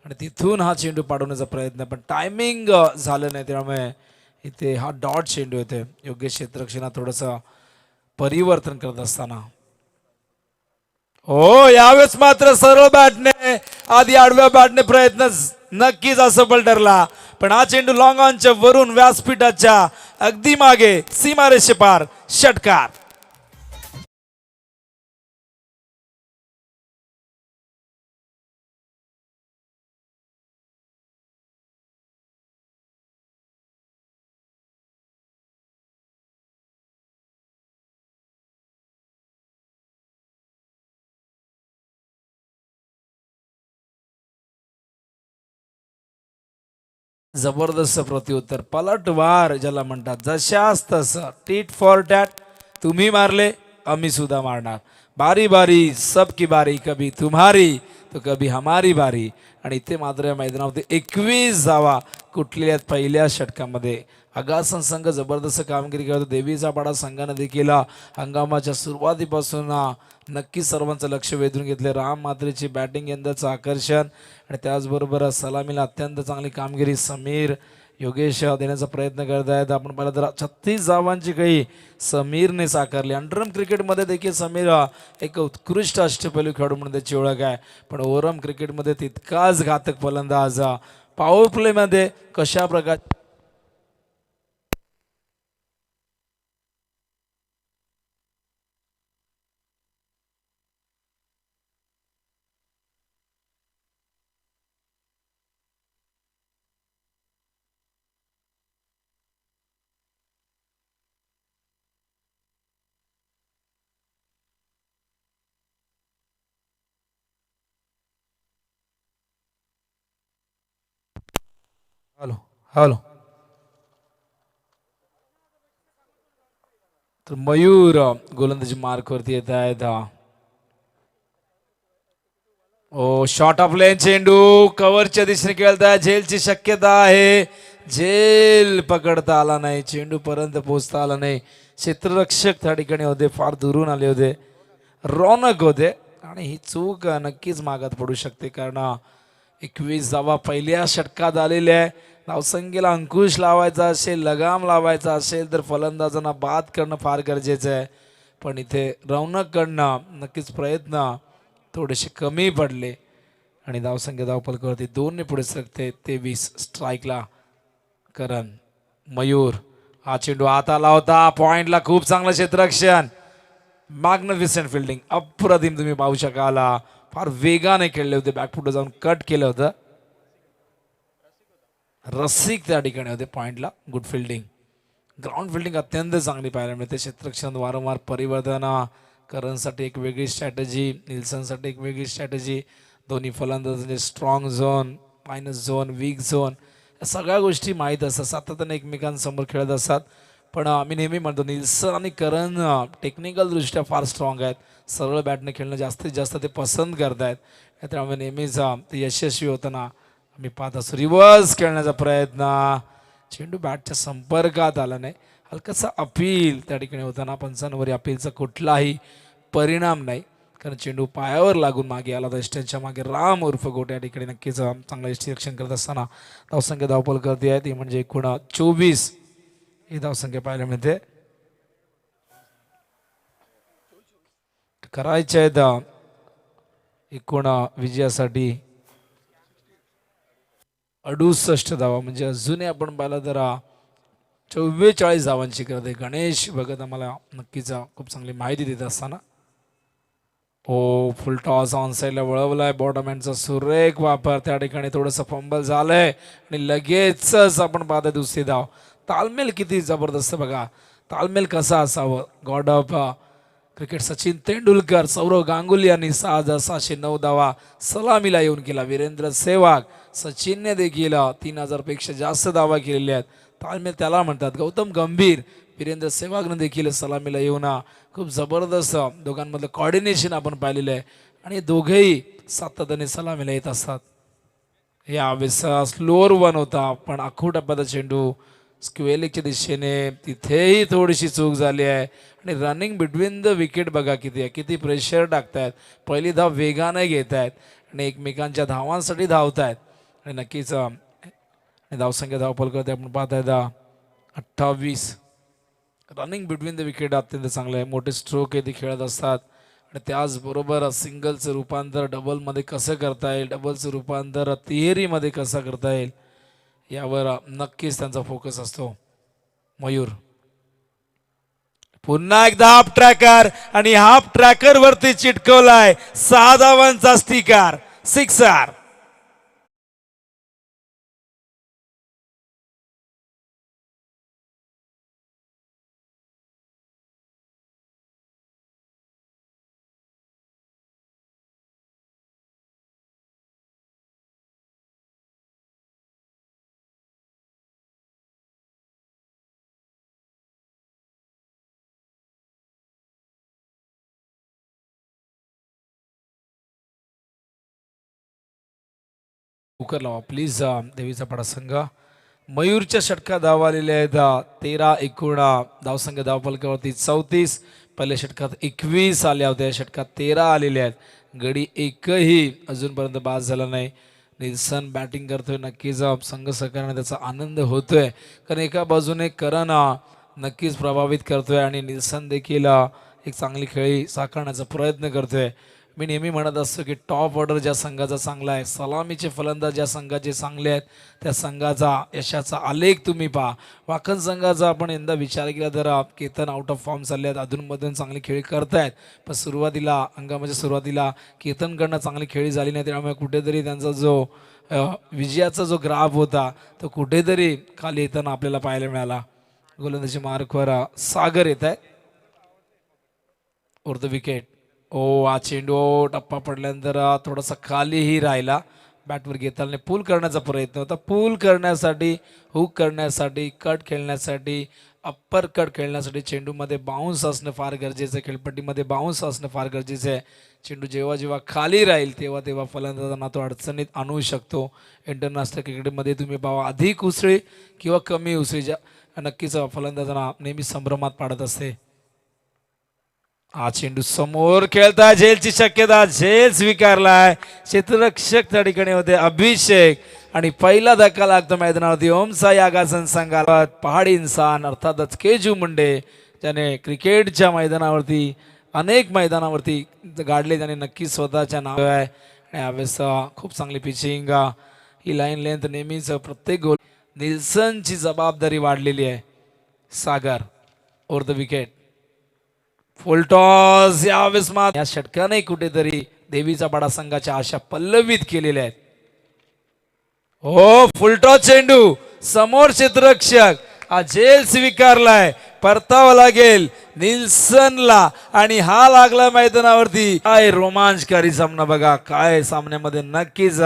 आणि तिथून हा चेंडू पाडवण्याचा प्रयत्न पण टायमिंग झालं नाही. त्यामुळे इथे हा डॉट चेंडू येते. योग्य क्षेत्ररक्षणात थोडंसं परिवर्तन करत असताना. हो यावेळेस मात्र सरळ बॅटने आधी आडव्या बॅटने प्रयत्न नक्कीच असफल ठरला पण हा चेंडू लॉंग ऑनच्या वरून व्यासपीठाच्या अगदी मागे सीमारेषे पार षटकार. जबरदस्त प्रत्युत्तर, पलटवार ज्याला म्हणतात, जशास तसं, टीट फॉर टॅट. तुम्ही मारले, आम्ही सुद्धा मारणार. बारी बारी सबकी बारी, कभी तुम्हारी तो कभी हमारी बारी. आणि इथे मात्र या मैदानामध्ये 21 धावा कुठलेल्या आहेत पहिल्या षटकामध्ये. अगासन संघ जबरदस्त कामगिरी करतो. देवीचा पाडा संघाने देखील हंगामाच्या सुरुवातीपासून नक्की सर्वांचं लक्ष वेधून घेतले. राम मात्रेची बॅटिंग यंदाचं आकर्षण आणि त्याचबरोबर सलामीला अत्यंत चांगली कामगिरी समीर योगेश देण्याचा प्रयत्न करत आहेत. आपण पाहिलं तर 36 धावांची काही समीरने साकारली. अंडरम क्रिकेटमध्ये देखील समीर एक उत्कृष्ट अष्टपैलू खेळाडू म्हणून त्याची ओळख आहे, पण ओव्हरऑल क्रिकेटमध्ये तितकाच घातक फलंदाज. पॉवर प्लेमध्ये कशा प्रकार हॅलो हॅलो तर मयूर गोलंदाजी मार्कवरती येत आहेत. ओ शॉर्ट ऑफ लेन चेंडू कव्हरच्या दिशेने खेळताय. झेलची शक्यता आहे, झेल पकडता आला नाही, चेंडू पर्यंत पोहोचता आला नाही. क्षेत्ररक्षक त्या ठिकाणी होते, फार दुरून आले होते, रौनक होते आणि ही चूक नक्कीच मागात पडू शकते, कारण 21 धावा पहिल्या षटकात आलेल्या आहे. धावसंख्येला अंकुश लावायचा असेल, लगाम लावायचा असेल तर फलंदाजांना बाद करणं फार गरजेचं आहे. पण इथे रौनक करणं नक्कीच प्रयत्न थोडेसे कमी पडले आणि धावसंख्या धावपलकावरती 2 पुढे सरकते. 23 स्ट्राईकला करण. मयूर हा चेंडू आत आला होता, पॉइंटला खूप चांगलं क्षेत्ररक्षण, मॅग्निफिसंट फिल्डिंग, अप्रतिम. तुम्ही पाहू शकाल फार वेगाने खेळले होते, बॅकफुटला जाऊन कट केलं होतं. रसिक त्या ठिकाणी होते पॉइंटला. गुड फिल्डिंग, ग्राउंड फिल्डिंग अत्यंत चांगली पाहायला मिळते. क्षेत्ररक्षण वारंवार परिवर्तन, करणसाठी एक वेगळी स्ट्रॅटेजी, निल्सनसाठी एक वेगळी स्ट्रॅटेजी. दोन्ही फलंदाजांचे strong zone, minus zone, weak zone, या सगळ्या गोष्टी माहीत असतात, सातत्याने एकमेकांसमोर खेळत असतात. पण मी नेहमी म्हणतो निल्सन आणि करण टेक्निकलदृष्ट्या फार स्ट्रॉंग आहेत. सरळ बॅटने खेळणं जास्तीत जास्त ते पसंत करत आहेत, त्यामुळे नेहमीच ते यशस्वी होताना आम्ही पाहत असतो. रिव्हर्स खेळण्याचा प्रयत्न, चेंडू बॅटच्या संपर्कात आला नाही. हलकासा अपील त्या ठिकाणी होताना पंचांवर अपीलचा कुठलाही परिणाम नाही, कारण चेंडू पायावर लागून मागे आला. तर स्टँडच्या मागे राम उर्फ गोटे या ठिकाणी नक्कीच चांगलं रक्षण करत असताना धावसंख्या धावपल करते आहे ती म्हणजे एकूण 24 ही धावसंख्या पाहायला मिळते. करायचे आहेत एकूण विजयासाठी 68 धावा, म्हणजे अजूनही आपण पाहिलं तर 44 धावांची करते. गणेश भगत आम्हाला नक्कीच खूप चांगली माहिती देत असताना. हो, फुल टॉस ऑन साईडला वळवलाय. बॉटमॅनचा सुरेख वापर, त्या ठिकाणी थोडंसं फंबल झालंय आणि लगेचच आपण पाहतोय दुसरी धाव. तालमेल किती जबरदस्त बघा, तालमेल कसा असावं. God of cricket Sachin Tendulkar, Sourav Ganguly यांनी 6,609 धावा सलामीला येऊन केला. वीरेंद्र सेहवाग, सचिनने देखील 3,000 पेक्षा जास्त धावा केलेल्या आहेत. तालमेल त्याला म्हणतात. गौतम गंभीर, वीरेंद्र सेहवागने देखील सलामीला येऊन खूप जबरदस्त दोघांमधलं कॉर्डिनेशन आपण पाहिलेलं आहे आणि दोघेही सातत्याने सलामीला येत असतात. यावेळेस स्लोअर वन होता, पण आखू टप्प्याचा चेंडू स्क्वेलिकच्या दिशेने, तिथेही थोडीशी चूक झाली आहे. आणि रनिंग बिटवीन द विकेट बघा किती आहे, किती प्रेशर टाकतायत. पहिली धाव वेगाने घेत आहेत आणि एकमेकांच्या धावांसाठी धावत आहेत आणि नक्कीच धावसंख्या धावपल करते आपण पाहताय 28. रनिंग बिटवीन द विकेट अत्यंत चांगलं आहे. मोठे स्ट्रोक आहे ते खेळत असतात आणि त्याचबरोबर सिंगलचं रूपांतर डबलमध्ये कसं करता येईल, डबलचं रूपांतर तिहेरीमध्ये कसं करता येईल, यावर नक्कीच त्यांचा फोकस असतो. मयूर पुन्हा एकदा हाफ ट्रॅकर आणि हाफ ट्रॅकर वरती चिटकवलाय 6 धावांचा स्टिकर, सिक्सर. लवकर लावा प्लीज. देवीचा पाडा संघ मयूरच्या षटका धावा आलेल्या आहेत. 13-19 धावसंघ धावफलकावरती 34. पहिल्या षटकात 21 आल्या होत्या, षटकात 13 आलेल्या आहेत. गडी एकही अजूनपर्यंत बाद झाला नाही. निल्सन बॅटिंग करतोय, नक्कीच संघ सहकार्याने त्याचा आनंद होतोय, कारण एका बाजूने करण नक्कीच प्रभावित करतोय आणि निल्सन देखील एक चांगली खेळी साकारण्याचा प्रयत्न करतोय. मी नेहमी म्हणत असतो की टॉप ऑर्डर ज्या संघाचा चांगला आहे, सलामीचे फलंदाज ज्या संघाचे चांगले आहेत, त्या संघाचा यशाचा आलेख तुम्ही पहा. वाखन संघाचा आपण यंदा विचार केला तर केतन आउट ऑफ फॉर्म चालले आहेत, अधूनमधून चांगली खेळी करतायत, पण सुरुवातीला अंगामध्ये सुरुवातीला केतनकडनं चांगली खेळी झाली नाही, त्यामुळे कुठेतरी त्यांचा जो विजयाचा जो ग्राफ होता तो कुठेतरी खाली येताना आपल्याला पाहायला मिळाला. गोलंदाजी मार्कवर सागर येत आहे. The wicket. हा चेंडू टप्पा पडल्यानंतर थोडासा खालीही राहिला. बॅटवर घेताना पूल करण्याचा प्रयत्न होता, पूल करण्यासाठी, हुक करण्यासाठी, कट खेळण्यासाठी, अप्पर कट खेळण्यासाठी चेंडूमध्ये बाउन्स असणं फार गरजेचं आहे, खेळपट्टीमध्ये बाउन्स असणं फार गरजेचं आहे. चेंडू जेव्हा जेव्हा खाली राहील तेव्हा तेव्हा फलंदाजांना तो अडचणीत आणू शकतो. इंटरनॅशनल क्रिकेटमध्ये तुम्ही पाहा, अधिक उसळी किंवा कमी उसळी ज्या नक्कीच फलंदाजांना नेहमी संभ्रमात पाडत असते. हा चेंडू समोर खेळता, झेलची शक्यता, झेल स्वीकारलाय. क्षेत्ररक्षक त्या ठिकाणी होते अभिषेक आणि पहिला धक्का लागतो मैदानावरती. ओम साई आगासन संघाला पहाडी इन्सान अर्थातच केजू मुंडे, ज्याने क्रिकेटच्या मैदानावरती अनेक मैदानावरती गाडले, त्याने नक्की स्वतःच्या नाव आहे आणि यावेळेस खूप चांगली पिचिंग. ही लाईन लेंथ नेहमीच प्रत्येक गोल निल्सनची जबाबदारी वाढलेली आहे. सागर द विकेट. फुलटॉस यावेळेस या षटकाने कुठेतरी देवीचा पाडा संघाच्या आशा पल्लवित केलेल्या आहेत. फुलटॉस चेंडू समोर, क्षेत्ररक्षक हा झेल स्वीकारलाय, परतावा लागेल निल्सनला आणि हा लागला मैदानावरती. काय रोमांचकारी सामना बघा, काय सामन्यामध्ये नक्कीच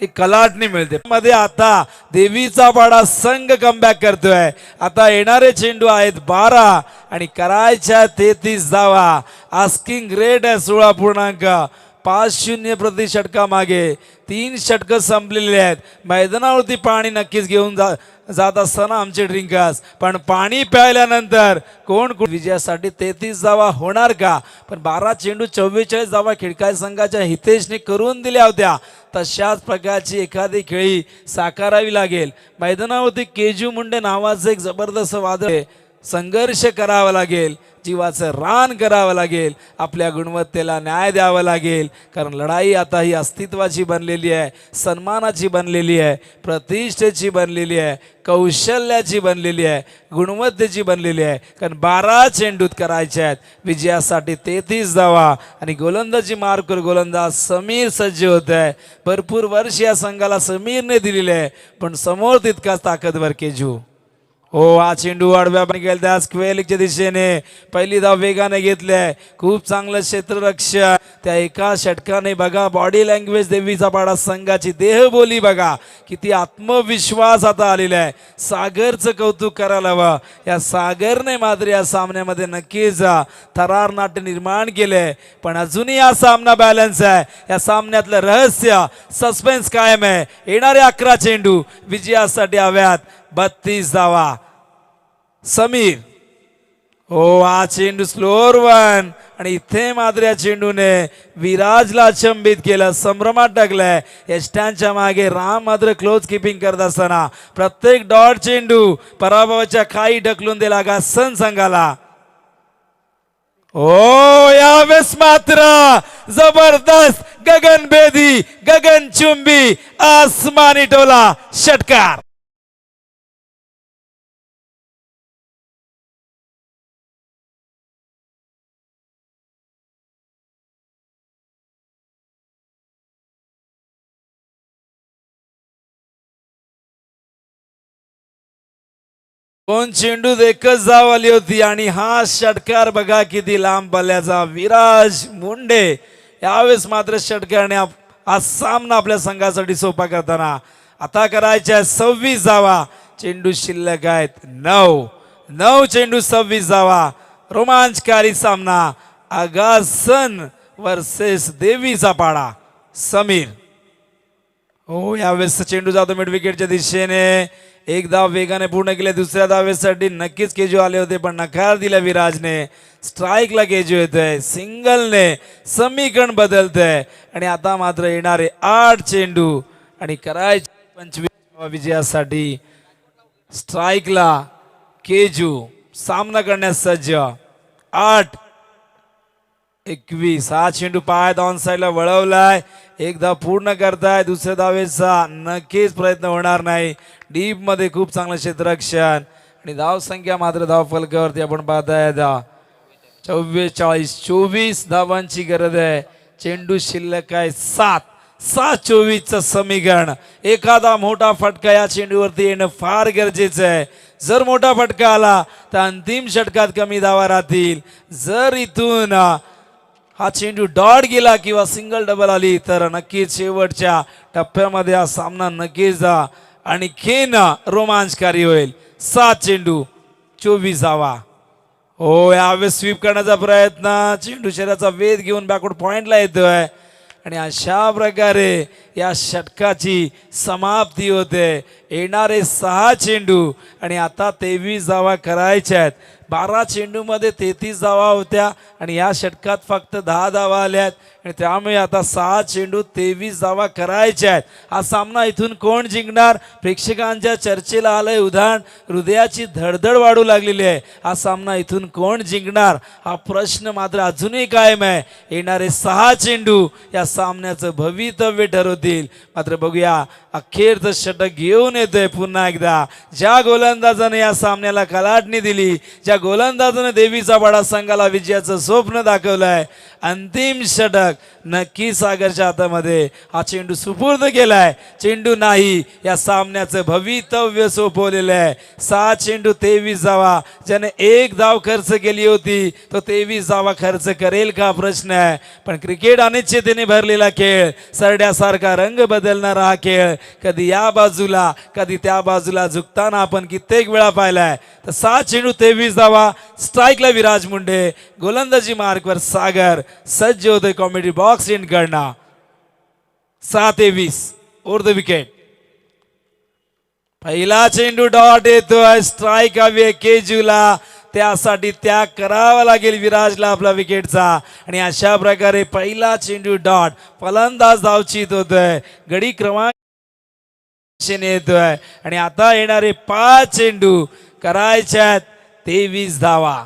एक कलाटणी मिळते. मध्ये आता देवीचा पाडा संघ कमबॅक करतोय. आता येणारे चेंडू आहेत 12 आणि करायच्या 33 धावा. आस्किंग रेट आहे 16.50 प्रति षटका मागे. 3 षटकं संपलेली आहेत. मैदानावरती पाणी नक्कीच घेऊन जात असताना आमचे ड्रिंकर्स, पण पाणी प्यायल्यानंतर कोण विजयासाठी 33 धावा होणार का? पण 12 चेंडू 44 धावा खिडकाय संघाच्या हितेशने करून दिल्या होत्या. तशाच प्रकारची एखादी खेळी साकारावी लागेल. मैदानावरती केजू मुंडे नावाचं एक जबरदस्त वादळ आहे. संघर्ष करावा लागेल, जीवाचं रान करावं लागेल, आपल्या गुणवत्तेला न्याय द्यावा लागेल, कारण लढाई आता ही अस्तित्वाची बनलेली आहे, सन्मानाची बनलेली आहे, प्रतिष्ठेची बनलेली आहे, कौशल्याची बनलेली आहे, गुणवत्तेची बनलेली आहे. कारण 12 चेंडूत करायचे आहेत विजयासाठी 33 धावा आणि गोलंदाजी मार्कवर गोलंदाज समीर सज्ज होत आहे. भरपूर वर्ष या संघाला समीरने दिलेले आहे, पण समोर तितकाच ताकदवर केजू. हा चेंडू आडव्या गेला स्क्वेअरच्या दिशेने. पहिली धाव वेगाने घेतलीय, खूप चांगलं क्षेत्ररक्षक. त्या एका षटकाने बघा बॉडी लँग्वेज देवीचा पाडा संघाची, देहबोली बघा, किती आत्मविश्वास आता आलेला आहे. सागरचं कौतुक करायला हवं. या सागरने मात्र या सामन्यामध्ये नक्कीच थरार नाट्य निर्माण केलंय, पण अजूनही हा सामना बॅलन्स आहे. या सामन्यातलं रहस्य, सस्पेन्स कायम आहे. येणारे 11 चेंडू विजयासाठी हव्यात 32 धावा. समीर हा चेंडू स्लोअर वन आणि इथे मात्र या चेंडूने विराजला अचंबित केलं, संभ्रमात टाकलंय. यष्टांच्या मागे राम मात्र क्लोज किपिंग करत असताना प्रत्येक डॉट चेंडू पराभवाच्या खाई ढकलून दिला आगासन संघाला. यावेळेस मात्र जबरदस्त गगनभेदी, गगनचुंबी, आसमानी टोला षटकार. दोन चेंडूत एकच धाव आली होती आणि हा षटकार बघा किती लांब पल्ल्याचा. विराज मुंडे यावेळेस मात्र षटकाराने हा सामना आपल्या संघासाठी सोपा करताना. आता करायच्या 26 धावा. चेंडू शिल्लक आहेत 9 चेंडू 26 धावा. रोमांचकारी सामना आगासन वर्सेस देवीचा पाडा. समीर हो यावेळेस चेंडू जातो मिड विकेटच्या दिशेने. एक धाव वेगाने पूर्ण केले. दुसऱ्या धावेसाठी नक्कीच केजू आले होते पण नकार दिला विराजने. स्ट्राईकला केजू येतोय. सिंगलने समीकरण बदलतंय आणि आता मात्र येणारे 8 चेंडू आणि करायचे 25 विजयासाठी. स्ट्राईकला केजू सामना करण्यास सज्ज. 8-21 हा चेंडू पायात ऑन साईडला वळवलाय. एक धाव पूर्ण करताय. दुसऱ्या धावेचा नक्कीच प्रयत्न होणार नाही. डीप मध्ये खूप चांगलं क्षेत्ररक्षण आणि धाव संख्या मात्र धाव फलकावरती आपण पाहताय 44-24 धावांची गरज आहे. चेंडू शिल्लक आहे 7-24चं समीकरण. एखादा मोठा फटका या चेंडूवरती येणं फार गरजेचं आहे. जर मोठा फटका आला तर अंतिम षटकात कमी धावा राहतील. जर इथून हा चेंडू डॉट गेला किंवा सिंगल डबल आली तर नक्कीच शेवटच्या टप्प्यामध्ये हा सामना नक्कीच आणखीन रोमांचकारी होईल. 7 चेंडू 24 धावा. हो यावेळेस स्वीप करण्याचा प्रयत्न. चेंडू शरीराचा वेध घेऊन बॅकवर्ड पॉइंटला येतोय आणि अशा प्रकारे या षटकाची समाप्ती होते. येणारे 6 चेंडू आणि आता 23 धावा करायच्या आहेत. 12 चेंडूमध्ये 33 धावा होत्या आणि या षटकात फक्त 10 धावा आल्यात आणि त्यामुळे आता 6 चेंडू 23 धावा करायच्या आहेत. हा सामना इथून कोण जिंकणार? प्रेक्षकांच्या चर्चेला आलंय उदाहरण. हृदयाची धडधड वाढू लागलेली आहे. हा सामना इथून कोण जिंकणार हा प्रश्न मात्र अजूनही कायम आहे. येणारे 6 चेंडू या सामन्याचं भवितव्य ठरवतील. मात्र बघूया अखेरचं षटक घेऊन येतोय पुन्हा एकदा. ज्या गोलंदाजाने या सामन्याला कलाटणी दिली, ज्या गोलंदाजाने देवीचा पाडा संघाला विजयाचं स्वप्न दाखवलंय, अंतिम षटक नक्की सागरच्या हातामध्ये. हा चेंडू सुपूर्द केलाय. चेंडू नाही या सामन्याचं भवितव्य सोपवलेलं आहे. 6 चेंडू 23 धावा. ज्याने 1 धाव खर्च केली होती तो 23 धावा खर्च करेल का प्रश्न आहे. पण क्रिकेट अनिश्चिततेने भरलेला खेळ, सरड्यासारखा रंग बदलणारा हा खेळ, कधी या बाजूला कधी त्या बाजूला झुकताना आपण कित्येक वेळा पाहिलाय. तर 7 चेंडू 23 धावा. स्ट्राईकला विराज मुंडे, गोलंदाजी मार्कवर सागर सज्ज होतोय कॉमेडी बॉक्स एंड करणार. 6-23 ओव्हर द विकेट. पहिला चेंडू डॉट येतोय. स्ट्राईक हवी आहे केजूला. त्यासाठी त्याग करावा लागेल विराजला आपला विकेटचा आणि अशा प्रकारे पहिला चेंडू डॉट. फलंदाज धावचीत होतोय. गडी क्रमांक येतोय आणि आता येणारे 5 चेंडू करायच्यात 23 धावा.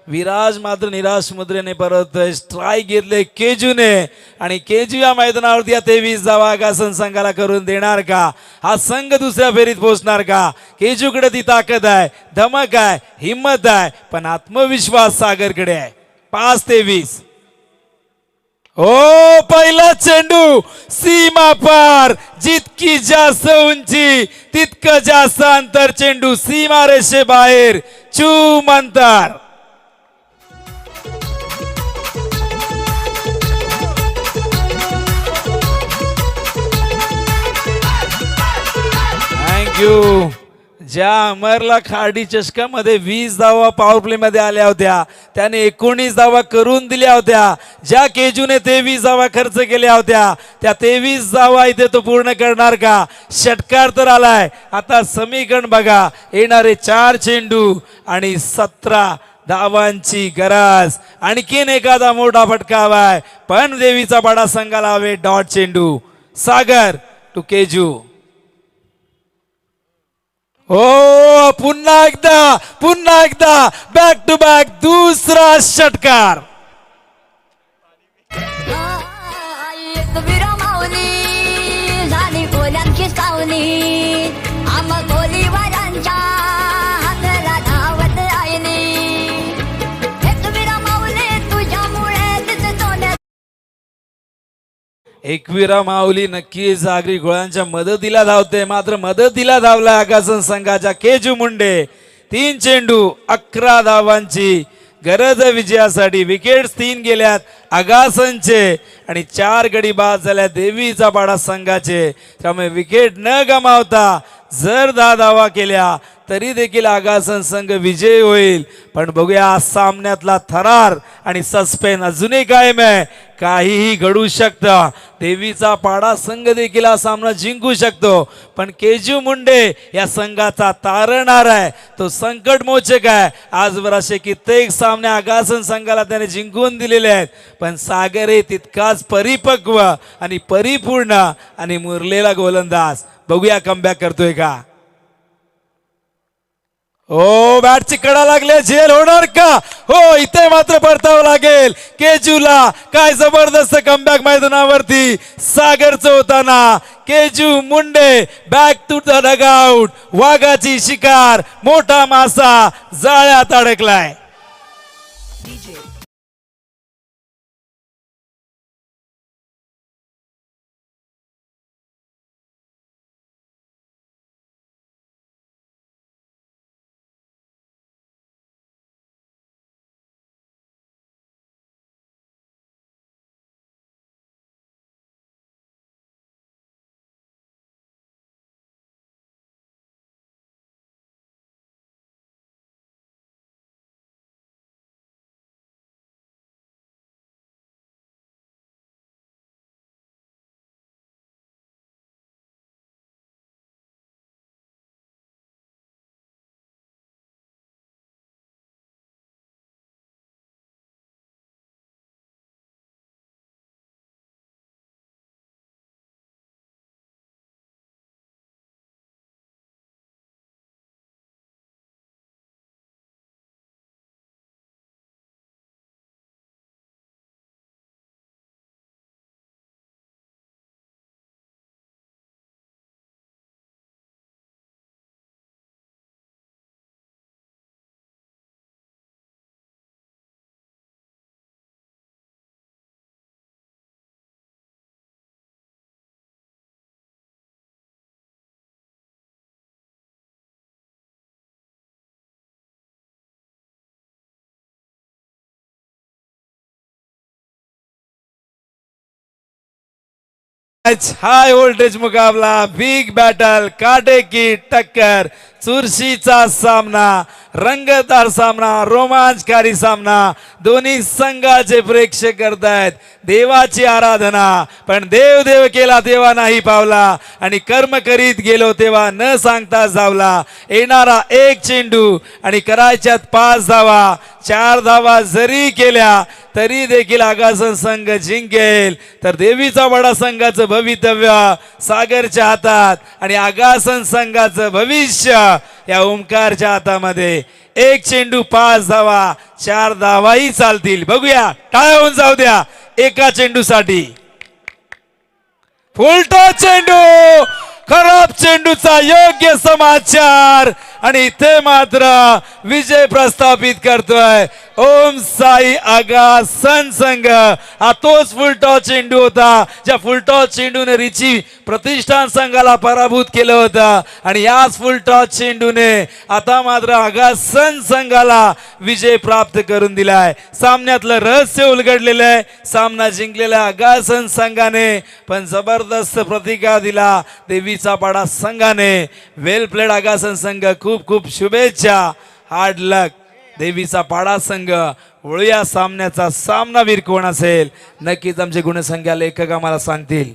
विराज मात्र निराश मुद्रेने परततोय. स्ट्राईक घेतले केजूने आणि केजू या मैदानावरती 23 धावा आगासन संघाला करून देणार का? हा संघ दुसऱ्या फेरीत पोहोचणार का? केजूकडे ती ताकद आहे, धमक आहे, हिम्मत आहे, पण आत्मविश्वास सागरकडे आहे. 5-23. हो पहिला चेंडू सीमा पार. जितकी जास्त उंची तितकं जास्त अंतर. चेंडू सीमा रेषे बाहेर. चूम अंतर. थँक्यू. ज्या अमरला खाडी चषकामध्ये 20 धावा पॉवर प्ले मध्ये आल्या होत्या त्याने 19 धावा करून दिल्या होत्या. ज्या केजूने 23 धावा खर्च केल्या होत्या त्या 23 धावा इथे तो पूर्ण करणार का? षटकार तर आलाय. आता समीकरण बघा. येणारे 4 चेंडू आणि 17 धावांची गरज. आणखीन एखादा मोठा फटका हवाय पण देवीचा पाडा संघाला हवे डॉट चेंडू. सागर टू केजू. हो पुन्हा एकदा बॅक टू बॅक दुसरा षटकार. एकवीरा माऊली झाली कोल्यांची सावली. आम्हा गोलीबारांच्या हातला धावत आईनी. एकवीरा माऊली तुझ्यामुळे दिसतोल्या. एकविरा माऊली नक्की जागरी गोळ्यांच्या मदतीला धावते. मात्र मदतीला धावला आगासन संघाच्या केजू मुंडे. 3 चेंडू 11 धावांची गरज आहे विजयासाठी. विकेट्स 3 गेल्यात आगासनचे आणि 4 गडी बाद झाल्या देवीचा पाडा संघाचे. त्यामुळे विकेट न गमावता जर 10 धावा केल्या तरी देखील आगासन संघ विजयी होईल. पण बघूया सामन्यातला थरार आणि सस्पेन्स अजूनही कायम आहे. काहीही घडू शकतं. देवीचा पाडा संघ देखील हा सामना जिंकू शकतो. पण केजू मुंडे या संघाचा तारणहार आहे, तो संकटमोचक आहे. आजवर असे कित्येक सामने आगासन संघाला त्याने जिंकून दिलेले आहेत. पण सागर हे तितकाच परिपक्व आणि परिपूर्ण आणि मुरलेला गोलंदाज. बघूया कमबॅक करतोय का. हो बॅटची कडा लागले, झेल होणार का. हो इथे मात्र परतावं लागेल केजूला. काय जबरदस्त कमबॅक मैदानावरती सागरचं होताना. Keju Munde back to the dugout. वाघाची शिकार, मोठा मासा जाळ्यात अडकलाय. हाय व्होल्टेज मुकाबला, बिग बॅटल, काटे की टक्कर, चुरशीचा सामना, रंगतदार सामना, रोमांचकारी सामना. दोन्ही संघाचे प्रेक्षक करतायत देवाची आराधना. पण देव देव केला तेव्हा नाही पावला आणि कर्म करीत गेलो तेव्हा न सांगता जावला. येणारा एक चेंडू आणि करायच्यात 5 धावा. 4 धावा जरी केल्या तरी देखील आगासन संघ जिंकेल. तर देवीचा वाडा संघाचं भवितव्य सागरच्या हातात आणि आगासन संघाचं भविष्य या ओमकारच्या हातामध्ये. एक चेंडू 5 धावा, 4 धावाही चालतील. बघूया, टाळ्या होऊन जाऊ द्या एका चेंडूसाठी. फुलटॉस चेंडू, खराब चेंडूचा योग्य समाचार आणि इथे मात्र विजय प्रस्थापित करतोय ओम साई आगासन संघ. हा तोच फुलटॉस चेंडू होता ज्या फुलटॉस चेंडूने रिची प्रतिष्ठान संघाला पराभूत केलं होतं आणि याच फुलटॉस चेंडूने आता मात्र आगासन संघाला विजय प्राप्त करून दिलाय. सामन्यातलं रहस्य उलगडलेलं आहे. सामना जिंकलेला आगासन संघाने, पण जबरदस्त प्रतिकार दिला देवीचा पाडा संघाने. वेल प्लेड आगासन संघ, खूप खूप शुभेच्छा. हार्ड लक देवीचा पाडा संघ. वळूया सामन्याचा सामनावीर कोण असेल, नक्कीच आमचे गुणसंख्या लेखक आम्हाला सांगतील.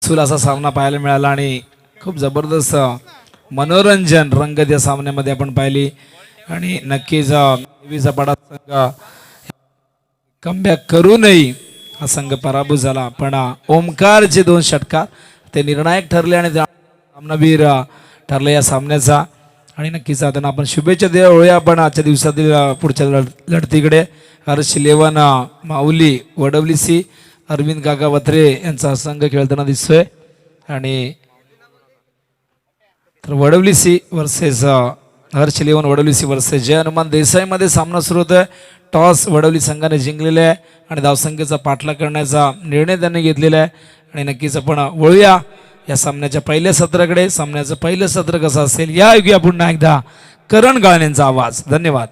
चूल असा सामना पाहायला मिळाला आणि खूप जबरदस्त मनोरंजन रंगत या सामन्यामध्ये आपण पाहिली आणि नक्कीच देवीचा पाडा संघ कमबॅक करूनही हा संघ पराभूत झाला. पण ओमकारचे 2 षटकार ते निर्णायक ठरले आणि सामनावीर ठरले या सामन्याचा. आणि नक्कीच आता आपण शुभेच्छा देऊया आपण आजच्या दिवसातील पुढच्या लढतीकडे. हर्ष 11 माऊली वडवलीसी अरविंद काका वत्रे यांचा संघ खेळताना दिसतोय. आणि तर वडवलीसी वर्सेस हर्ष 11 वडवलीसी वर्सेस जय हनुमान देसाई मध्ये सामना सुरू होतोय. टॉस वडवली संघाने जिंकलेला आहे आणि धावसंख्येचा पाठलाग करण्याचा निर्णय त्यांनी घेतलेला आहे. आणि नक्कीच आपण वळूया या सामन्याच्या पहिल्या सत्राकडे. सामन्याचं पहिलं सत्र कसं असेल या ऐकूया पुन्हा एकदा करण गाळणेंचा आवाज. धन्यवाद.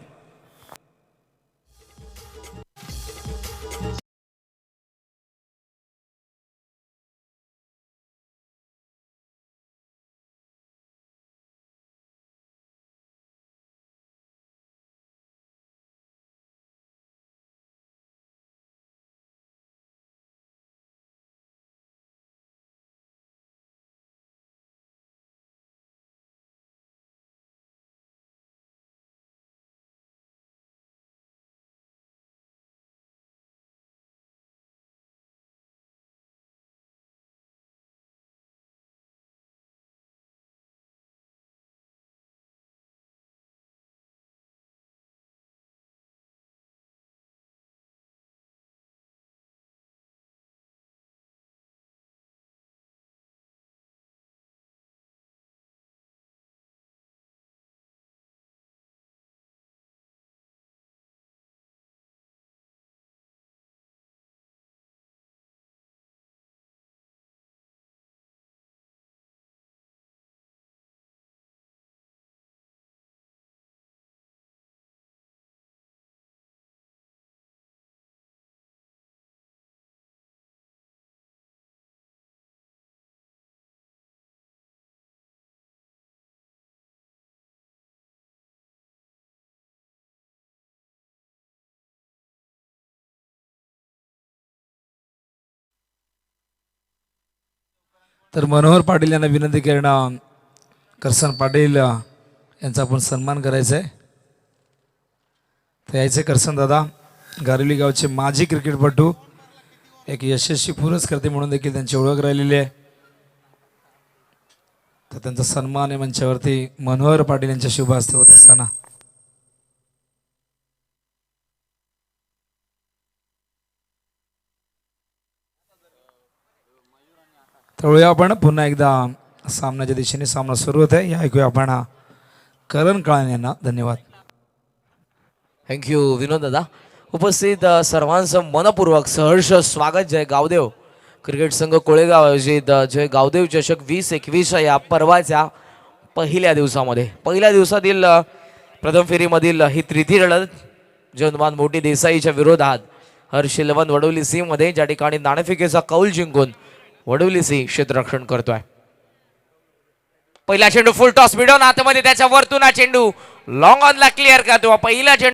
तर मनोहर पाटील यांना विनंती करणं करसन पाटील यांचा आपण सन्मान करायचा आहे. तर यायचे करसन दादा गारिवली गावचे माजी क्रिकेटपटू एक यशस्वी पुरस्कर्ते म्हणून देखील त्यांची ओळख राहिलेली आहे. तर त्यांचा सन्मान आहे मंचावरती मनोहर पाटील यांच्या शुभ हस्ते होत असताना. तळूया आपण पुन्हा एकदा सामन्याच्या दिशेने सामना सुरू होत आहे. या ऐकूया आपण करण काळन यांना. धन्यवाद. थँक्यू विनोद दादा. उपस्थित सर्वांचं मनपूर्वक सहर्ष स्वागत. जय गावदेव क्रिकेट संघ कोळेगाव आयोजित जय गावदेव चषक 2021 या पर्वाच्या पहिल्या दिवसातील प्रथम फेरीमधील ही तृतीय लढत जय हनुमान मोठी देसाईच्या विरोधात हर्ष 11 वडवली सी मध्ये ज्या ठिकाणी नाणेफेकीचा कौल जिंकून वडवली सी क्षेत्ररक्षण करतोय. पहिला चेंडू फुल टॉस मिडॉन आतमध्ये त्याच्या वरतून हा चेंडू लॉंग ऑनला क्लिअर करतो. पहिला चेंडू